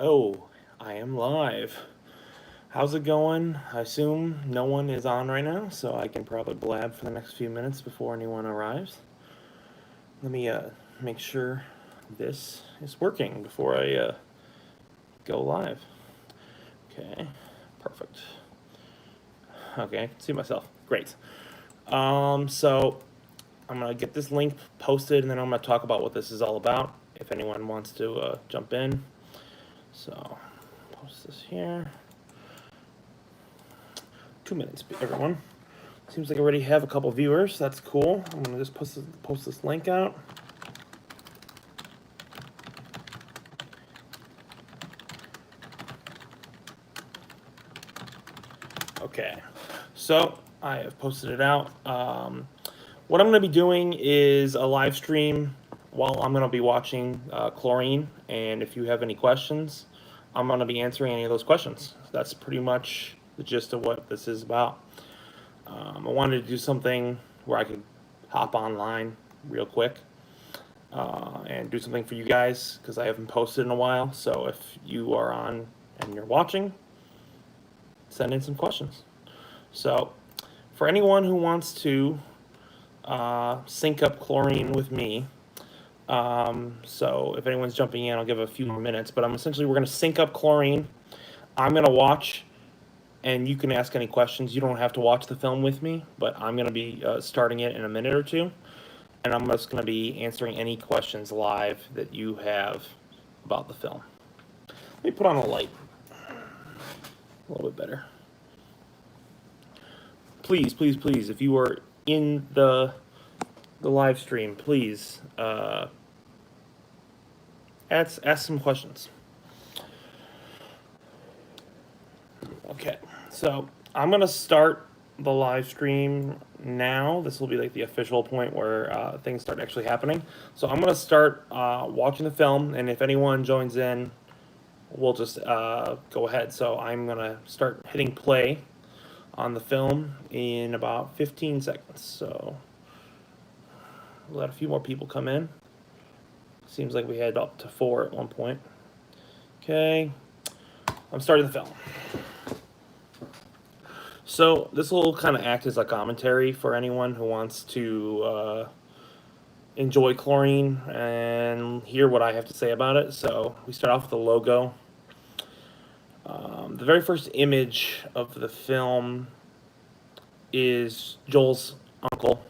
Oh, I am live. How's it going? I assume no one is on right now, so I can probably blab for the next few minutes before anyone arrives. Let me make sure this is working before I go live. Okay, perfect. Okay, I can see myself. Great. So I'm gonna get this link posted, and then I'm gonna talk about what this is all about. If anyone wants to jump in, so post this here. 2 minutes, everyone. Seems like I already have a couple viewers. That's cool. I'm gonna just post this link out. Okay, so I have posted it out. What I'm going to be doing is a live stream while I'm going to be watching Chlorine, and if you have any questions, I'm going to be answering any of those questions. That's pretty much the gist of what this is about. I wanted to do something where I could hop online real quick and do something for you guys because I haven't posted in a while. So if you are on and you're watching, send in some questions. So for anyone who wants to sync up Chlorine with me, so if anyone's jumping in, I'll give a few more minutes, but we're going to sync up Chlorine. I'm going to watch, and you can ask any questions. You don't have to watch the film with me, but I'm going to be starting it in a minute or two, and I'm just going to be answering any questions live that you have about the film. Let me put on a light. A little bit better. Please, please, please, if you are in the live stream, please ask some questions. Okay, so I'm gonna start the live stream now. This will be like the official point where things start actually happening. So I'm gonna start watching the film, and if anyone joins in, we'll just go ahead. So I'm gonna start hitting play on the film in about 15 seconds. So we'll let a few more people come in. Seems like we had up to 4 at one point. Okay, I'm starting the film. So this will kind of act as a commentary for anyone who wants to enjoy Chlorine and hear what I have to say about it. So we start off with the logo. The very first image of the film is Joel's uncle.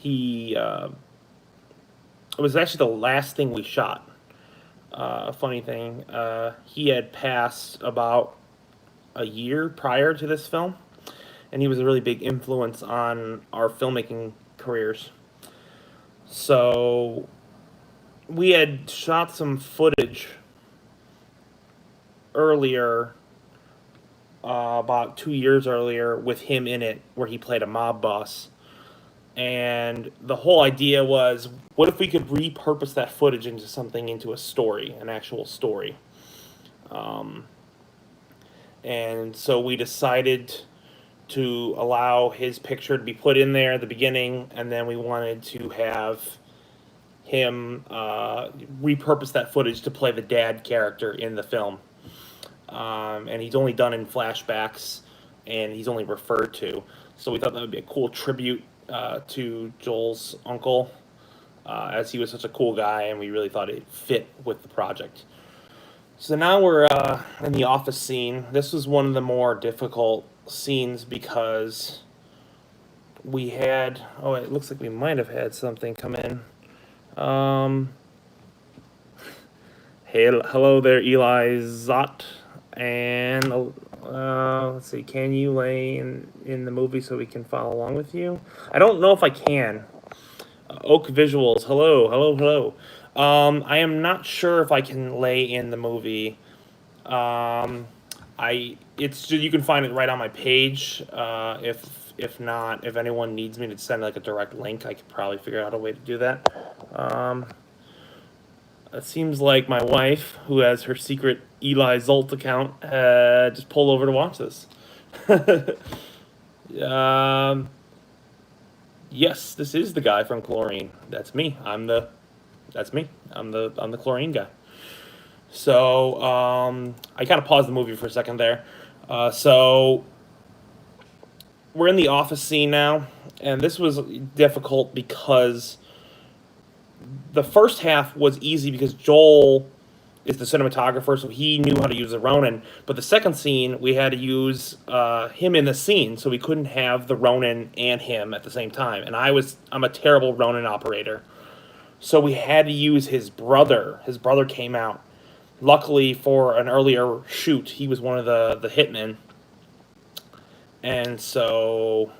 It was actually the last thing we shot. Funny thing, he had passed about a year prior to this film, and he was a really big influence on our filmmaking careers. So we had shot some footage earlier, about 2 years earlier, with him in it, where he played a mob boss. And the whole idea was, what if we could repurpose that footage into a story, an actual story? And so we decided to allow his picture to be put in there at the beginning, and then we wanted to have him repurpose that footage to play the dad character in the film. And he's only done in flashbacks, and he's only referred to. So we thought that would be a cool tribute to Joel's uncle, as he was such a cool guy, and we really thought it fit with the project. So now we're in the office scene. This was one of the more difficult scenes because we had... Oh, it looks like we might have had something come in. Hey, hello there, Eli Zott. And let's see, can you lay in the movie so we can follow along with you? I don't know if I can. Oak Visuals, hello, hello, hello. I am not sure if I can lay in the movie. You can find it right on my page. If not, if anyone needs me to send like a direct link, I could probably figure out a way to do that. It seems like my wife, who has her secret Eli Zolt account, just pulled over to watch this. Yes, this is the guy from Chlorine. That's me. I'm the Chlorine guy. So I kind of paused the movie for a second there. So we're in the office scene now, and this was difficult because the first half was easy because Joel is the cinematographer, so he knew how to use the Ronin. But the second scene, we had to use him in the scene, so we couldn't have the Ronin and him at the same time. And I'm a terrible Ronin operator, so we had to use his brother. His brother came out. Luckily, for an earlier shoot, he was one of the hitmen. And so,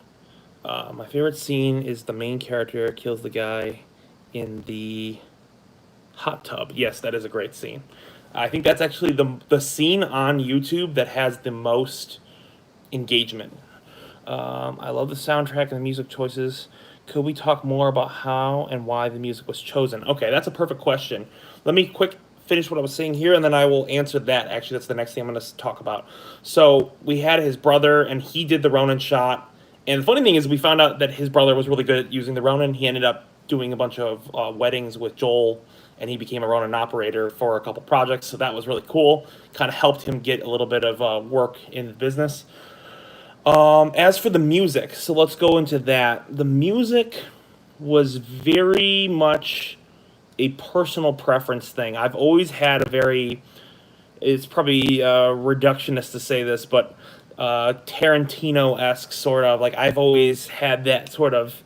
my favorite scene is the main character kills the guy in the hot tub. Yes, that is a great scene. I think that's actually the scene on YouTube that has the most engagement. I love the soundtrack and the music choices. Could we talk more about how and why the music was chosen? Okay, that's a perfect question. Let me finish what I was saying here, and then I will answer that. Actually, that's the next thing I'm going to talk about. So we had his brother, and he did the Ronin shot. And the funny thing is, we found out that his brother was really good at using the Ronin. He ended up doing a bunch of weddings with Joel, and he became a Ronin operator for a couple projects. So that was really cool. Kind of helped him get a little bit of work in the business. As for the music, so let's go into that. The music was very much a personal preference thing. I've always had a very, it's probably reductionist to say this, but Tarantino-esque sort of, like, I've always had that sort of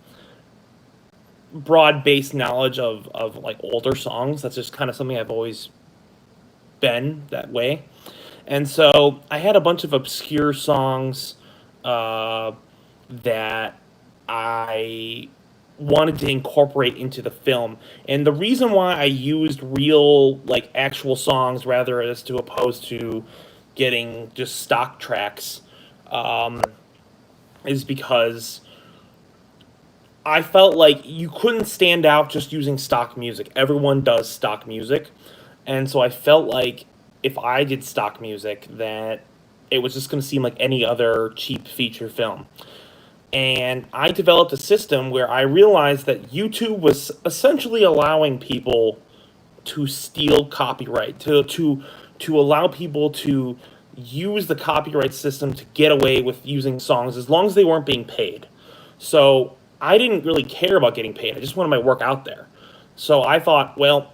broad-based knowledge of like older songs. That's just kind of something I've always been that way. And so I had a bunch of obscure songs that I wanted to incorporate into the film. And the reason why I used real, like, actual songs rather as to opposed to getting just stock tracks is because I felt like you couldn't stand out just using stock music. Everyone does stock music. And so I felt like if I did stock music, that it was just going to seem like any other cheap feature film. And I developed a system where I realized that YouTube was essentially allowing people to steal copyright, to allow people to use the copyright system to get away with using songs as long as they weren't being paid. So I didn't really care about getting paid. I just wanted my work out there. So I thought, well,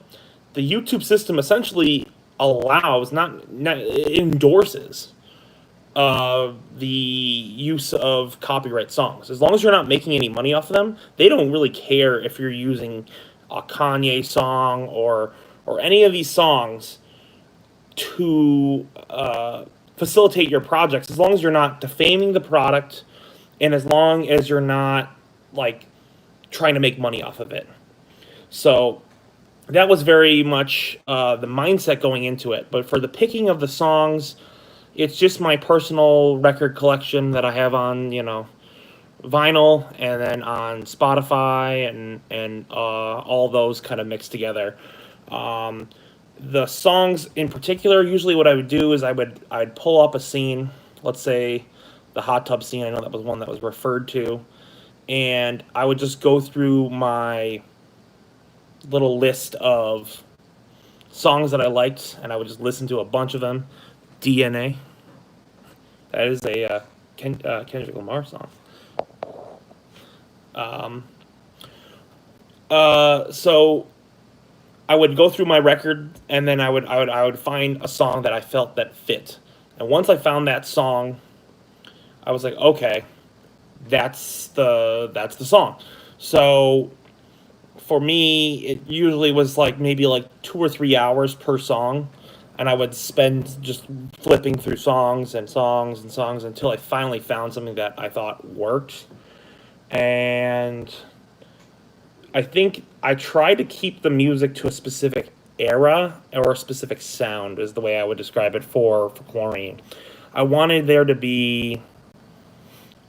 the YouTube system essentially allows, not endorses the use of copyright songs. As long as you're not making any money off of them, they don't really care if you're using a Kanye song or any of these songs to facilitate your projects, as long as you're not defaming the product and as long as you're not, like, trying to make money off of it. So that was very much the mindset going into it. But for the picking of the songs, it's just my personal record collection that I have on, vinyl and then on Spotify and all those kind of mixed together. The songs in particular, usually what I would do is I'd pull up a scene, let's say the hot tub scene. I know that was one that was referred to, and I would just go through my little list of songs that I liked, and I would just listen to a bunch of them. DNA. That is a Kendrick Lamar song. So I would go through my record, and then I would find a song that I felt that fit. And once I found that song, I was like, okay, that's the song. So for me, it usually was like maybe like 2 or 3 hours per song. And I would spend just flipping through songs and songs and songs until I finally found something that I thought worked. And I think I tried to keep the music to a specific era or a specific sound is the way I would describe it for Chlorine. I wanted there to be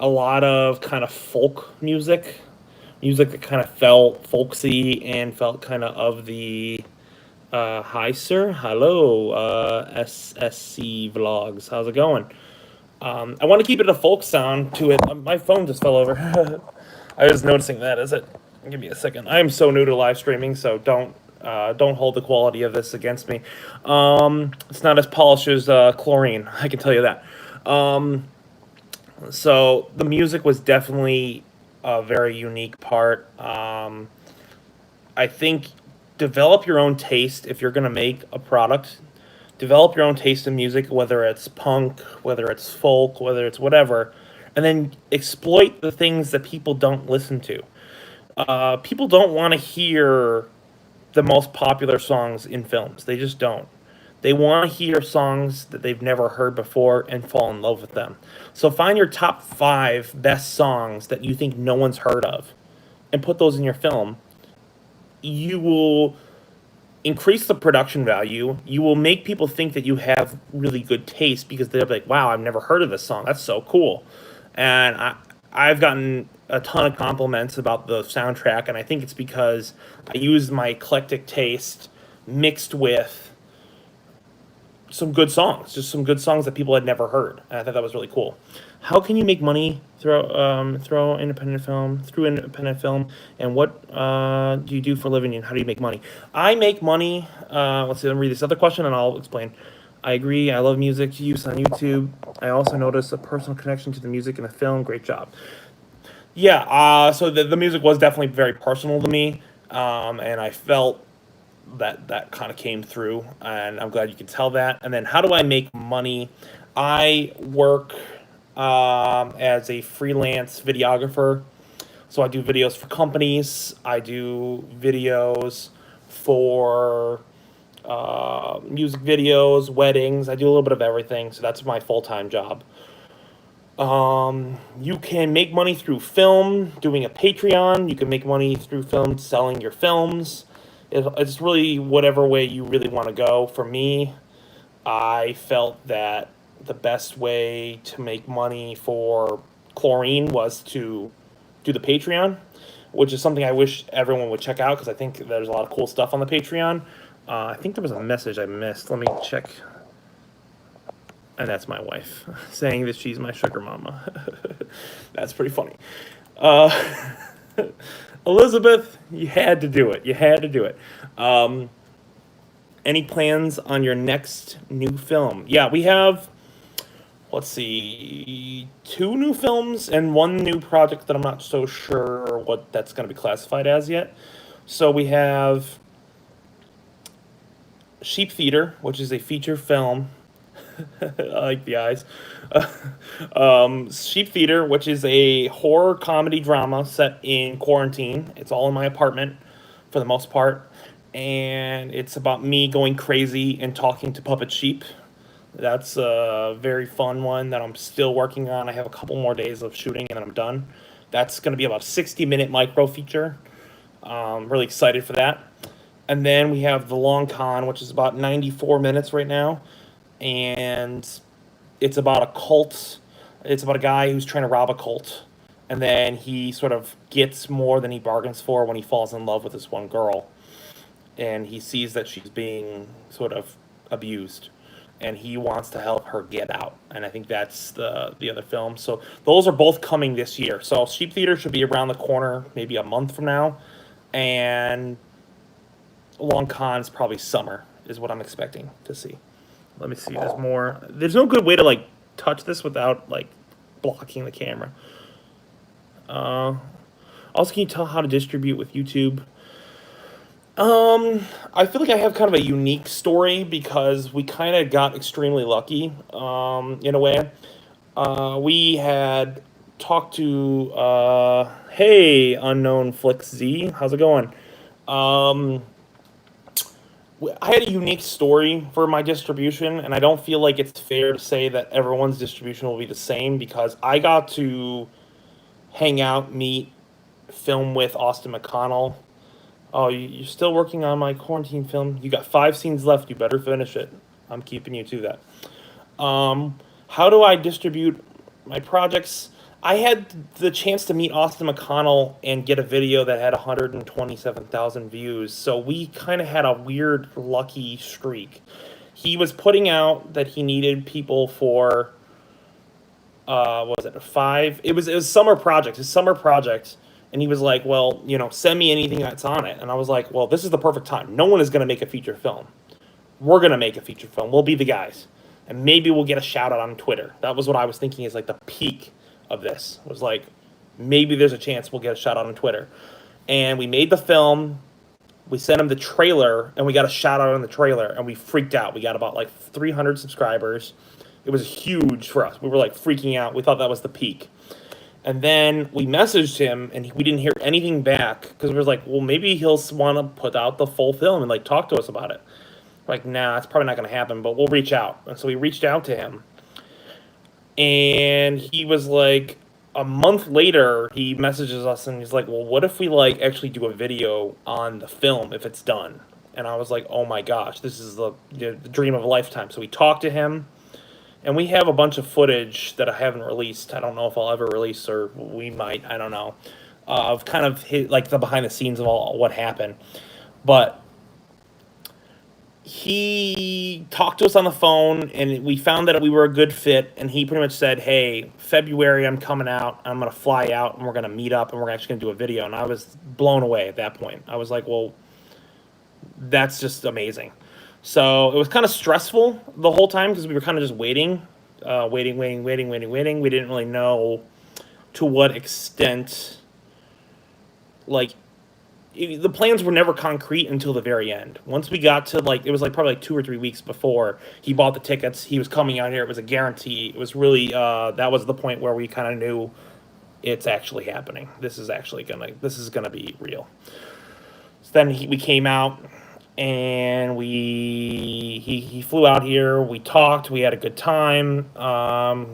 a lot of kind of folk music that kind of felt folksy and felt kind of the... hi, sir. Hello, SSC Vlogs. How's it going? I want to keep it a folk sound to it. My phone just fell over. I was noticing that. Is it? Give me a second. I am so new to live streaming, so don't Don't hold the quality of this against me. It's not as polished as Chlorine, I can tell you that. So the music was definitely a very unique part. I think develop your own taste if you're going to make a product. Develop your own taste in music, whether it's punk, whether it's folk, whether it's whatever, and then exploit the things that people don't listen to. People don't want to hear the most popular songs in films. They just don't. They want to hear songs that they've never heard before and fall in love with them. So find your top 5 best songs that you think no one's heard of and put those in your film. You will increase the production value. You will make people think that you have really good taste because they'll be like, wow, I've never heard of this song. That's so cool. And I've gotten a ton of compliments about the soundtrack, and I think it's because I used my eclectic taste mixed with some good songs, just some good songs that people had never heard. And I thought that was really cool. How can you make money through independent film, and what do you do for a living, and how do you make money? I make money. Let's see. Let me read this other question, and I'll explain. I agree. I love music use on YouTube. I also notice a personal connection to the music in the film. Great job. Yeah. So the music was definitely very personal to me, and I felt that kind of came through, and I'm glad you can tell that. And then how do I make money? I work as a freelance videographer. So I do videos for companies. I do videos for music videos, weddings. I do a little bit of everything. So that's my full-time job. You can make money through film, doing a Patreon. You can make money through film, selling your films. It's really whatever way you really want to go. For me, I felt that the best way to make money for Chlorine was to do the Patreon, which is something I wish everyone would check out because I think there's a lot of cool stuff on the Patreon. I think there was a message I missed. Let me check. And that's my wife saying that she's my sugar mama. That's pretty funny. Elizabeth, you had to do it. You had to do it. Any plans on your next new film? Yeah, we have, let's see, 2 new films and 1 new project that I'm not so sure what that's going to be classified as yet. So we have Sheep Theater, which is a feature film. I like the eyes. Sheep Theater, which is a horror comedy drama set in quarantine. It's all in my apartment for the most part. And it's about me going crazy and talking to puppet sheep. That's a very fun one that I'm still working on. I have a couple more days of shooting and then I'm done. That's going to be about a 60-minute micro feature. Really excited for that. And then we have The Long Con, which is about 94 minutes right now. And it's about a cult. It's about a guy who's trying to rob a cult. And then he sort of gets more than he bargains for when he falls in love with this one girl. And he sees that she's being sort of abused. And he wants to help her get out. And I think that's the other film. So those are both coming this year. So Sheep Theater should be around the corner, maybe a month from now. And Long Con is probably summer, is what I'm expecting to see. Let me see. There's more. There's no good way to like touch this without like blocking the camera. Also, can you tell how to distribute with YouTube? I feel like I have kind of a unique story because we kind of got extremely lucky, in a way. We had talked to, hey, Unknown Flicks Z, how's it going? I had a unique story for my distribution, and I don't feel like it's fair to say that everyone's distribution will be the same because I got to hang out, meet, film with Austin McConnell. Oh, you're still working on my quarantine film? You got 5 scenes left. You better finish it. I'm keeping you to that. How do I distribute my projects? I had the chance to meet Austin McConnell and get a video that had 127,000 views. So we kind of had a weird lucky streak. He was putting out that he needed people for, what was it, 5? It was a summer project, his summer project. And he was like, well, you know, send me anything that's on it. And I was like, well, this is the perfect time. No one is going to make a feature film. We're going to make a feature film. We'll be the guys. And maybe we'll get a shout out on Twitter. That was what I was thinking is like the peak of this. It was like, maybe there's a chance we'll get a shout out on Twitter. And we made the film. We sent him the trailer, and we got a shout out on the trailer, and we freaked out. We got about like 300 subscribers. It was huge for us. We were like freaking out. We thought that was the peak. And then we messaged him, and we didn't hear anything back because we were like, well, maybe he'll want to put out the full film and like talk to us about it. We're like, nah, it's probably not going to happen, but we'll reach out. And so we reached out to him, and he was like, a month later, he messages us, and he's like, well, what if we like actually do a video on the film if it's done? And I was like, oh my gosh, this is the dream of a lifetime. So we talked to him. And we have a bunch of footage that I haven't released. I don't know if I'll ever release, or we might. I don't know. Of kind of like the behind the scenes of all what happened. But he talked to us on the phone, and we found that we were a good fit. And he pretty much said, hey, February I'm coming out. I'm going to fly out, and we're going to meet up, and we're actually going to do a video. And I was blown away at that point. I was like, well, that's just amazing. So it was kind of stressful the whole time because we were kind of just waiting. We didn't really know to what extent, like, the plans were never concrete until the very end. Once we got to, like, it was like probably like 2 or 3 weeks before he bought the tickets. He was coming out here. It was a guarantee. It was really, that was the point where we kind of knew it's actually happening. This is gonna be real. So then we came out. And he flew out here. We talked. We had a good time.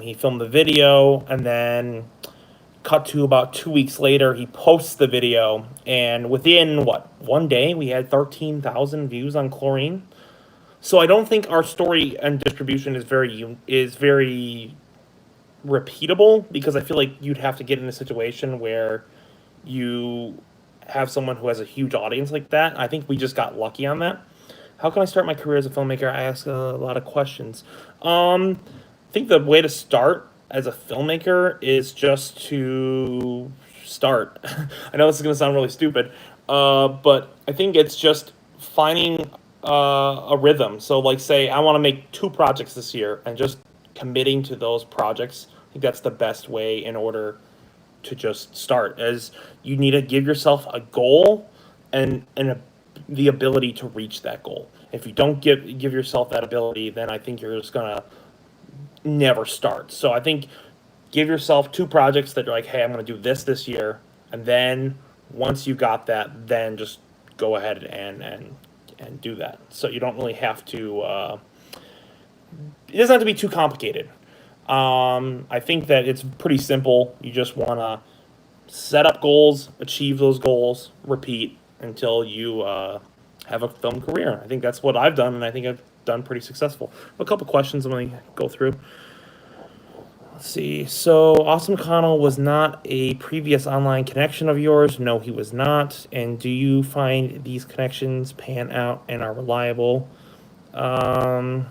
He filmed the video, and then cut to about 2 weeks later, he posts the video, and within 1 day, we had 13,000 views on Chlorine. So I don't think our story and distribution is very repeatable, because I feel like you'd have to get in a situation where you have someone who has a huge audience like that. I think we just got lucky on that. How can I start my career as a filmmaker? I ask a lot of questions. I think the way to start as a filmmaker is just to start. I know this is going to sound really stupid, but I think it's just finding a rhythm. So like, say I want to make 2 projects this year, and just committing to those projects. I think that's the best way in order to just start, as you need to give yourself a goal and the ability to reach that goal. If you don't give yourself that ability, then I think you're just gonna never start. So I think give yourself 2 projects that you're like, hey, I'm gonna do this year, and then once you got that, then just go ahead and do that. So you don't really have to. It doesn't have to be too complicated. I think that it's pretty simple. You just want to set up goals, achieve those goals, repeat until you have a film career. I think that's what I've done, and I think I've done pretty successful. A couple questions I'm going to go through. Let's see. So Austin McConnell was not a previous online connection of yours. No, he was not. And do you find these connections pan out and are reliable? I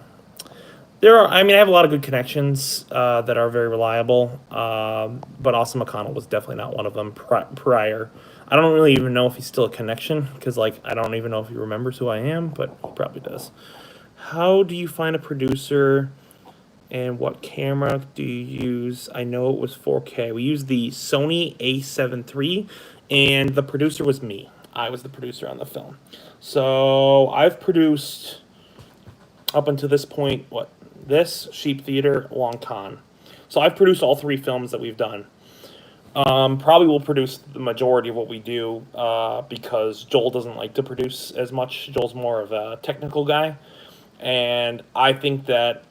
have a lot of good connections that are very reliable, but Austin McConnell was definitely not one of them prior. I don't really even know if he's still a connection, because, like, I don't even know if he remembers who I am, but he probably does. How do you find a producer, and what camera do you use? I know it was 4K. We used the Sony A7 III, and the producer was me. I was the producer on the film. So I've produced, up until this point, this, Sheep Theater, Long Con. So I've produced all 3 films that we've done. Probably will produce the majority of what we do because Joel doesn't like to produce as much. Joel's more of a technical guy. And I think that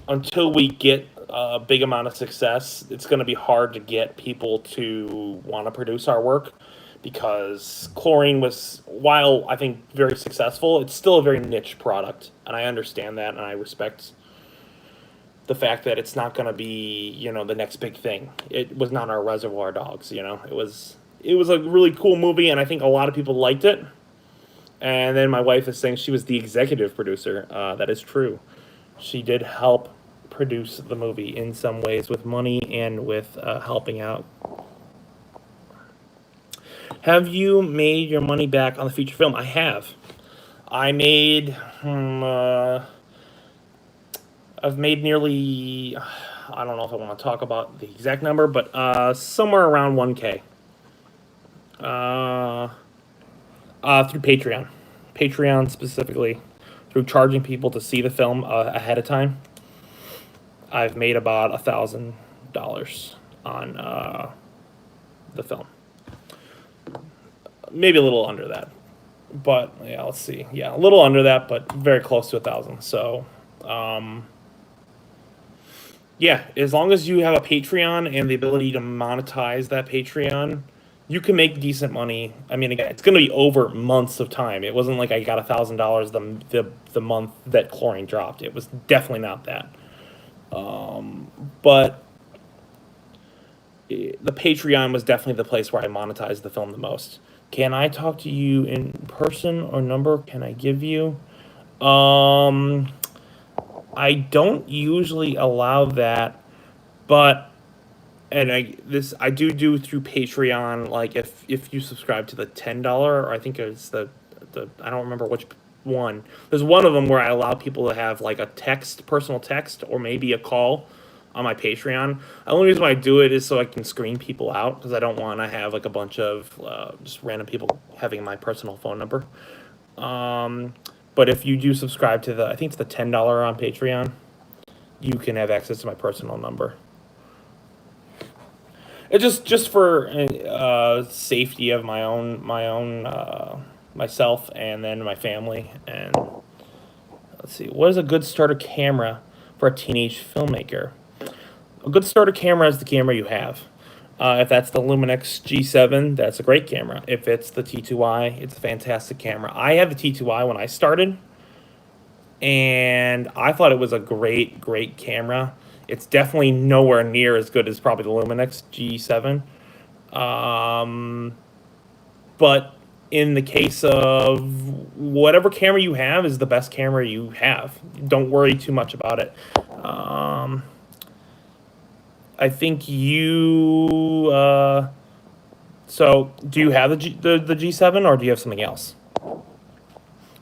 until we get a big amount of success, it's going to be hard to get people to want to produce our work, because Chlorine was, while I think very successful, it's still a very niche product. And I understand that, and I respect the fact that it's not going to be, the next big thing. It was not our Reservoir Dogs, It was a really cool movie, and I think a lot of people liked it. And then my wife is saying she was the executive producer. That is true. She did help produce the movie in some ways with money and with helping out. Have you made your money back on the feature film? I have. I made, I've made nearly, I don't know if I want to talk about the exact number, but somewhere around 1K. Through Patreon. Patreon specifically, through charging people to see the film ahead of time. I've made about $1,000 on the film. Maybe a little under that. But yeah, let's see. Yeah, a little under that, but very close to 1,000. So, yeah, as long as you have a Patreon and the ability to monetize that Patreon, you can make decent money. I mean, again, it's going to be over months of time. It wasn't like I got $1,000 the month that Chlorine dropped. It was definitely not that. But the Patreon was definitely the place where I monetized the film the most. Can I talk to you in person or number can I give you? I don't usually allow that, but I do through Patreon. Like if you subscribe to the $10, or I think it's the I don't remember which one. There's one of them where I allow people to have like a personal text, or maybe a call on my Patreon. The only reason why I do it is so I can screen people out, because I don't want to have like a bunch of just random people having my personal phone number. But if you do subscribe to I think it's the $10 on Patreon, you can have access to my personal number. It just for safety of myself and then my family. And let's see, what is a good starter camera for a teenage filmmaker? A good starter camera is the camera you have. If that's the Luminex G7, that's a great camera. If it's the T2i, it's a fantastic camera. I had the T2i when I started, and I thought it was a great camera. It's definitely nowhere near as good as probably the Luminex G7. But in the case of whatever camera you have is the best camera you have. Don't worry too much about it. I think you. So, do you have the G7, or do you have something else?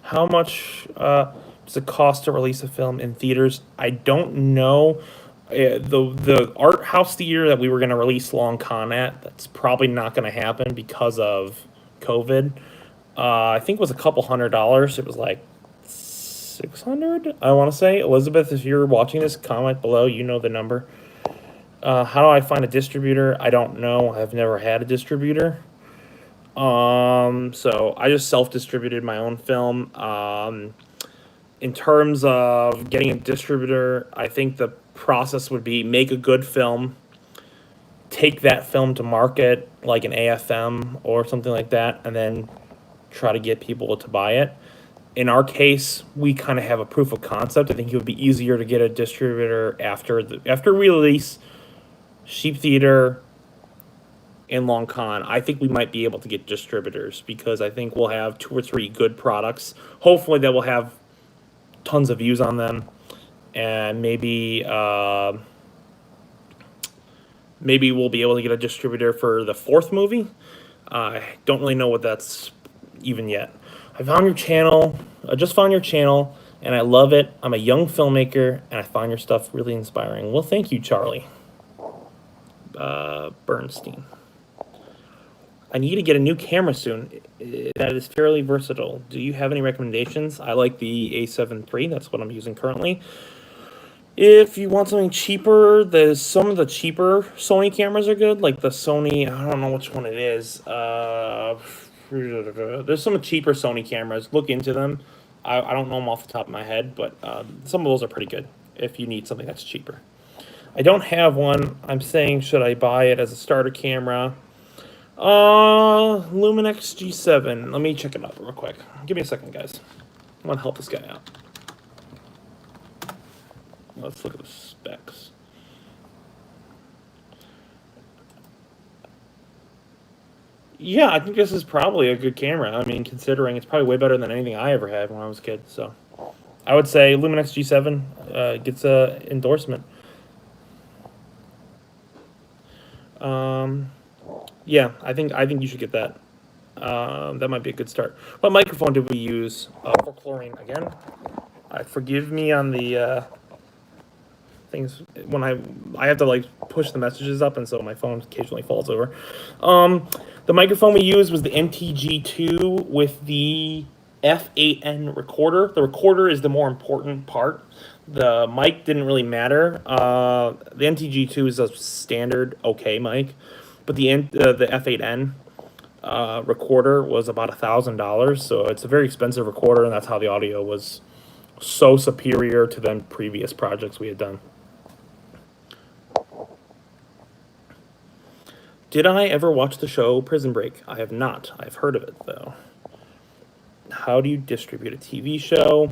How much does it cost to release a film in theaters? I don't know. The art house theater that we were going to release Long Con at, that's probably not going to happen because of COVID. I think it was a couple $100. It was like 600, I want to say. Elizabeth, if you're watching this, comment below. You know the number. How do I find a distributor? I don't know. I've never had a distributor. So I just self-distributed my own film. In terms of getting a distributor, I think the process would be make a good film, take that film to market like an AFM or something like that, and then try to get people to buy it. In our case, we kind of have a proof of concept. I think it would be easier to get a distributor after release, Sheep Theater, and Long Con. I think we might be able to get distributors because I think we'll have 2 or 3 good products. Hopefully that will have tons of views on them, and maybe we'll be able to get a distributor for the 4th movie. I don't really know what that's even yet. I found your channel. I just found your channel, and I love it. I'm a young filmmaker, and I find your stuff really inspiring. Well, thank you, Charlie. Bernstein. I need to get a new camera soon that is fairly versatile. Do you have any recommendations? I like the A7 III. That's what I'm using currently. If you want something cheaper, some of the cheaper Sony cameras are good. Like the Sony, I don't know which one it is. There's some cheaper Sony cameras. Look into them. I don't know them off the top of my head, but some of those are pretty good if you need something that's cheaper. I don't have one. I'm saying, should I buy it as a starter camera? Luminex G7. Let me check it out real quick. Give me a second, guys. I want to help this guy out. Let's look at the specs. Yeah, I think this is probably a good camera. I mean, considering it's probably way better than anything I ever had when I was a kid. So, I would say Luminex G7 gets a endorsement. Yeah, I think you should get that. That might be a good start. What microphone did we use for Chlorine again? Forgive me on the things when I have to like push the messages up, and so my phone occasionally falls over. The microphone we used was the NTG2 with the F8N recorder. The recorder is the more important part. The mic didn't really matter. The NTG2 is a standard okay mic, but the F8N recorder was about $1,000, so it's a very expensive recorder, and that's how the audio was so superior to the previous projects we had done. Did I ever watch the show Prison Break? I have not. I've heard of it, though. How do you distribute a TV show?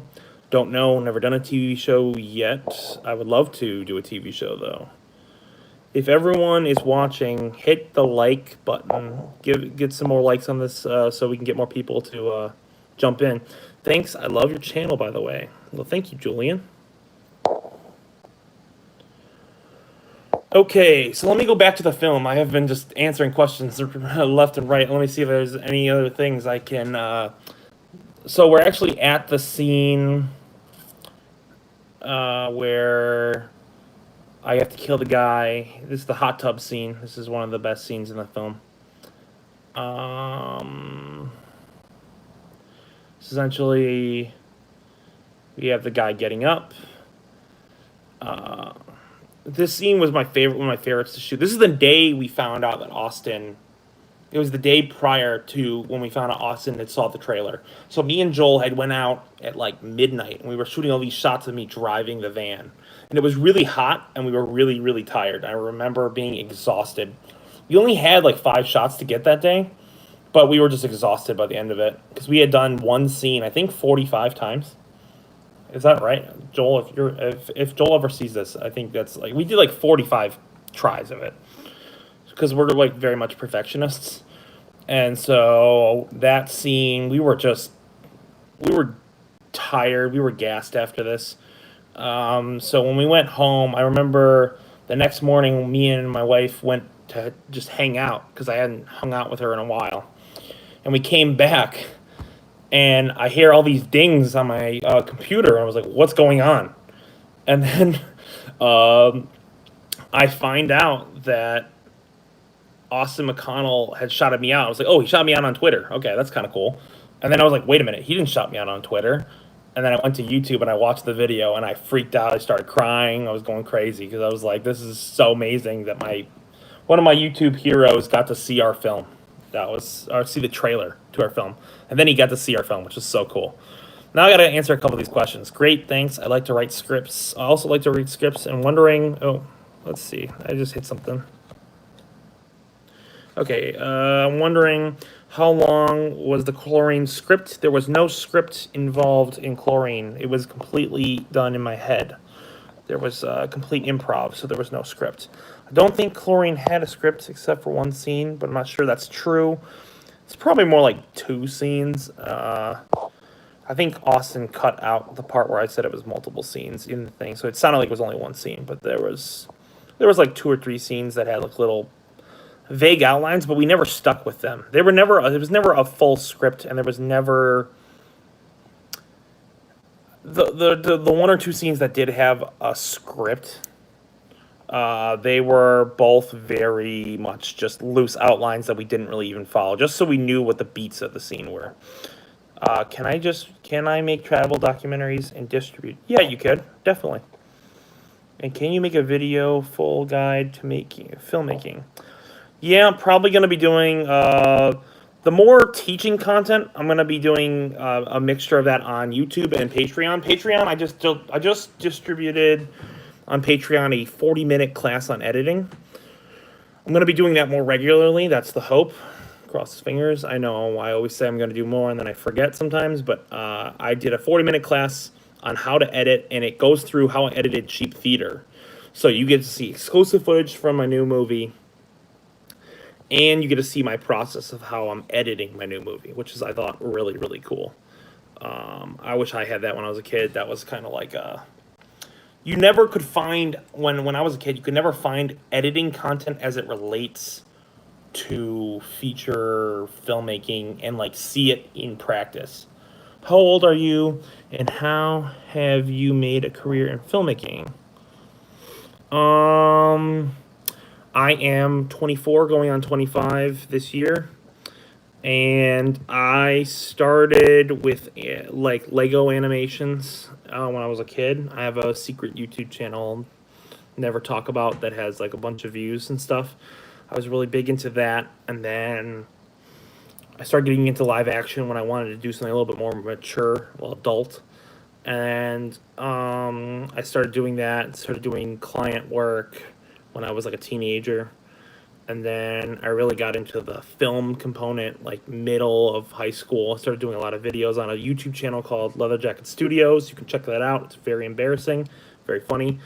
Don't know. Never done a TV show yet. I would love to do a TV show, though. If everyone is watching, hit the like button. Get some more likes on this so we can get more people to jump in. Thanks. I love your channel, by the way. Well, thank you, Julian. Okay, so let me go back to the film. I have been just answering questions left and right. Let me see if there's any other things I can... So we're actually at the scene where I have to kill the guy. This is the hot tub scene. This is one of the best scenes in the film. Essentially, we have the guy getting up. This scene was one of my favorites to shoot. This is the day we found out that Austin... It was the day prior to when we found out Austin had saw the trailer. So me and Joel had went out at like midnight, and we were shooting all these shots of me driving the van. And it was really hot, and we were really, really tired. I remember being exhausted. We only had like 5 shots to get that day, but we were just exhausted by the end of it. Because we had done one scene, I think 45 times. Is that right, Joel? If Joel ever sees this, I think that's like we did like 45 tries of it because we're like very much perfectionists, and so that scene we were tired, we were gassed after this. So when we went home, I remember the next morning, me and my wife went to just hang out because I hadn't hung out with her in a while, and we came back. And I hear all these dings on my computer, and I was like, what's going on? And then I find out that Austin McConnell had shouted me out. I was like, oh, he shot me out on Twitter. Okay, that's kind of cool. And then I was like, wait a minute, he didn't shout me out on Twitter. And then I went to YouTube, and I watched the video, and I freaked out. I started crying. I was going crazy because I was like, this is so amazing that one of my YouTube heroes got to see our film. Or see the trailer to our film. And then he got to see our film, which is so cool. Now I got to answer a couple of these questions. Great, thanks. I like to write scripts. I also like to read scripts and wondering... Oh, let's see. I just hit something. Okay, I'm wondering how long was the Chlorine script? There was no script involved in Chlorine. It was completely done in my head. There was complete improv, so there was no script. I don't think Chlorine had a script except for one scene, but I'm not sure that's true. It's probably more like 2 scenes. I think Austin cut out the part where I said it was multiple scenes in the thing, so it sounded like it was only 1 scene, but there was like 2 or 3 scenes that had like little vague outlines, but we never stuck with them. It was never a full script, and there was never... The 1 or 2 scenes that did have a script, they were both very much just loose outlines that we didn't really even follow, just so we knew what the beats of the scene were. Can I make travel documentaries and distribute? Yeah, you could, definitely. And can you make a video full guide to filmmaking? Yeah, I'm probably going to be doing... The more teaching content, I'm going to be doing a mixture of that on YouTube and Patreon. Patreon, I just distributed on Patreon a 40-minute class on editing. I'm going to be doing that more regularly. That's the hope. Cross fingers. I know I always say I'm going to do more and then I forget sometimes, but I did a 40-minute class on how to edit, and it goes through how I edited Cheap Theater. So you get to see exclusive footage from my new movie, and you get to see my process of how I'm editing my new movie, which is, I thought, really, really cool. I wish I had that when I was a kid. That was kind of like you never could find, when I was a kid, you could never find editing content as it relates to feature filmmaking and like see it in practice. How old are you, and how have you made a career in filmmaking? I am 24, going on 25 this year, and I started with like Lego animations when I was a kid. I have a secret YouTube channel, never talk about, that has like a bunch of views and stuff. I was really big into that, and then I started getting into live action when I wanted to do something a little bit more mature, well, adult. And I started doing that, started doing client work when I was like a teenager. And then I really got into the film component like middle of high school. I started doing a lot of videos on a YouTube channel called Leather Jacket Studios. You can check that out. It's very embarrassing, very funny.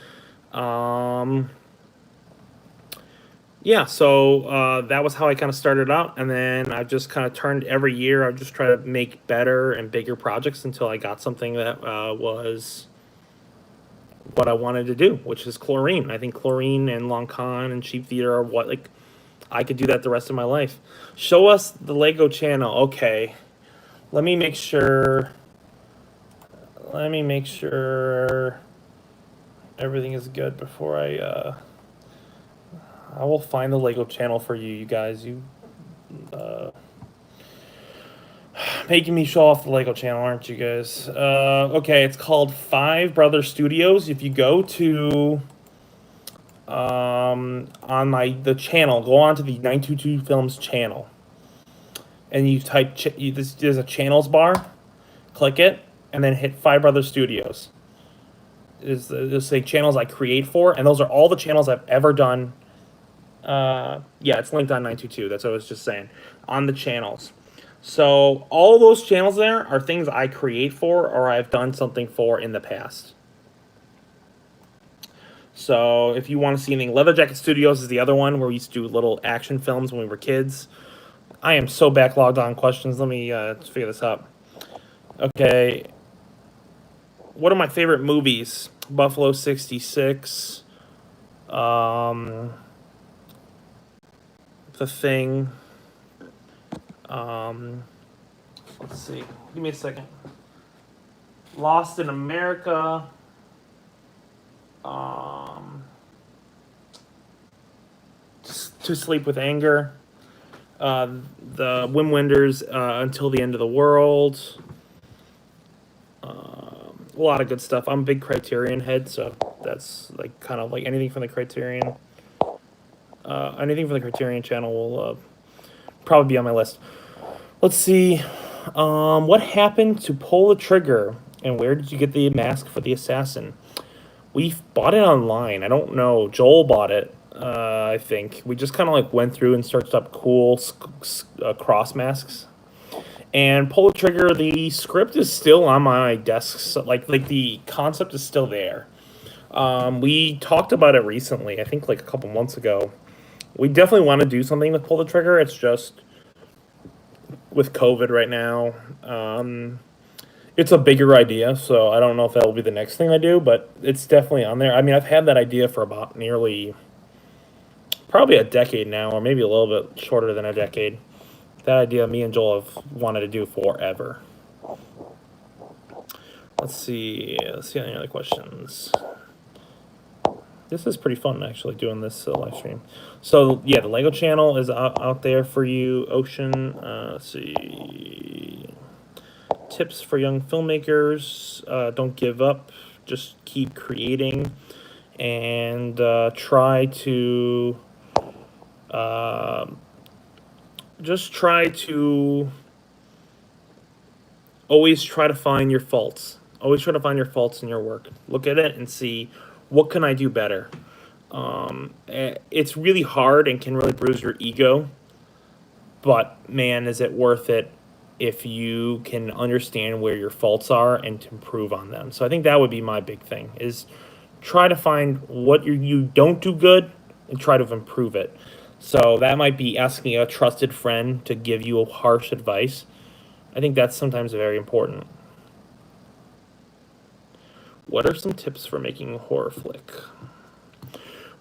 Yeah, so that was how I kind of started out, and then I've just kind of turned every year. I've just tried to make better and bigger projects until I got something that was what I wanted to do, which is Chlorine. I think Chlorine and Long Con and Cheap Theater are what, like, I could do that the rest of my life. Show us the Lego channel. Okay, let me make sure. Let me make sure everything is good before I will find the Lego channel for you, you guys. You making me show off the Lego channel, aren't you guys? Okay, it's called Five Brother Studios. If you go to on the channel, go on to the 922 Films channel, and you type there's a channels bar. Click it, and then hit Five Brother Studios. There's say channels I create for, and those are all the channels I've ever done. Yeah, it's linked on 922. That's what I was just saying. On the channels. So all those channels there are things I create for or I've done something for in the past. So if you want to see anything, Leather Jacket Studios is the other one where we used to do little action films when we were kids. I am so backlogged on questions. Let me figure this out. Okay. What are my favorite movies? Buffalo 66. The Thing. Let's see. Give me a second. Lost in America. To Sleep with Anger. The Wim Wenders, Until the End of the World. A lot of good stuff. I'm a big Criterion head, so that's like kind of like anything from the Criterion. Anything from the Criterion channel will probably be on my list. Let's see. What happened to Pull the Trigger, and where did you get the mask for the assassin? We bought it online. I don't know. Joel bought it. I think we just kind of like went through and searched up cool cross masks. And Pull the Trigger, the script is still on my desk. So like the concept is still there. We talked about it recently. I think like a couple months ago. We definitely want to do something with Pull the Trigger. It's just with COVID right now. It's a bigger idea, so I don't know if that will be the next thing I do, but it's definitely on there. I mean, I've had that idea for about probably a decade now, or maybe a little bit shorter than a decade. That idea me and Joel have wanted to do forever. Let's see any other questions. This is pretty fun, actually, doing this live stream. So, yeah, the Lego channel is out there for you. Ocean, let's see. Tips for young filmmakers. Don't give up. Just keep creating. And try to always try to find your faults. Always try to find your faults in your work. Look at it and see, what can I do better? It's really hard and can really bruise your ego. But, man, is it worth it if you can understand where your faults are and to improve on them. So I think that would be my big thing, is try to find what you don't do good and try to improve it. So that might be asking a trusted friend to give you harsh advice. I think that's sometimes very important. What are some tips for making a horror flick?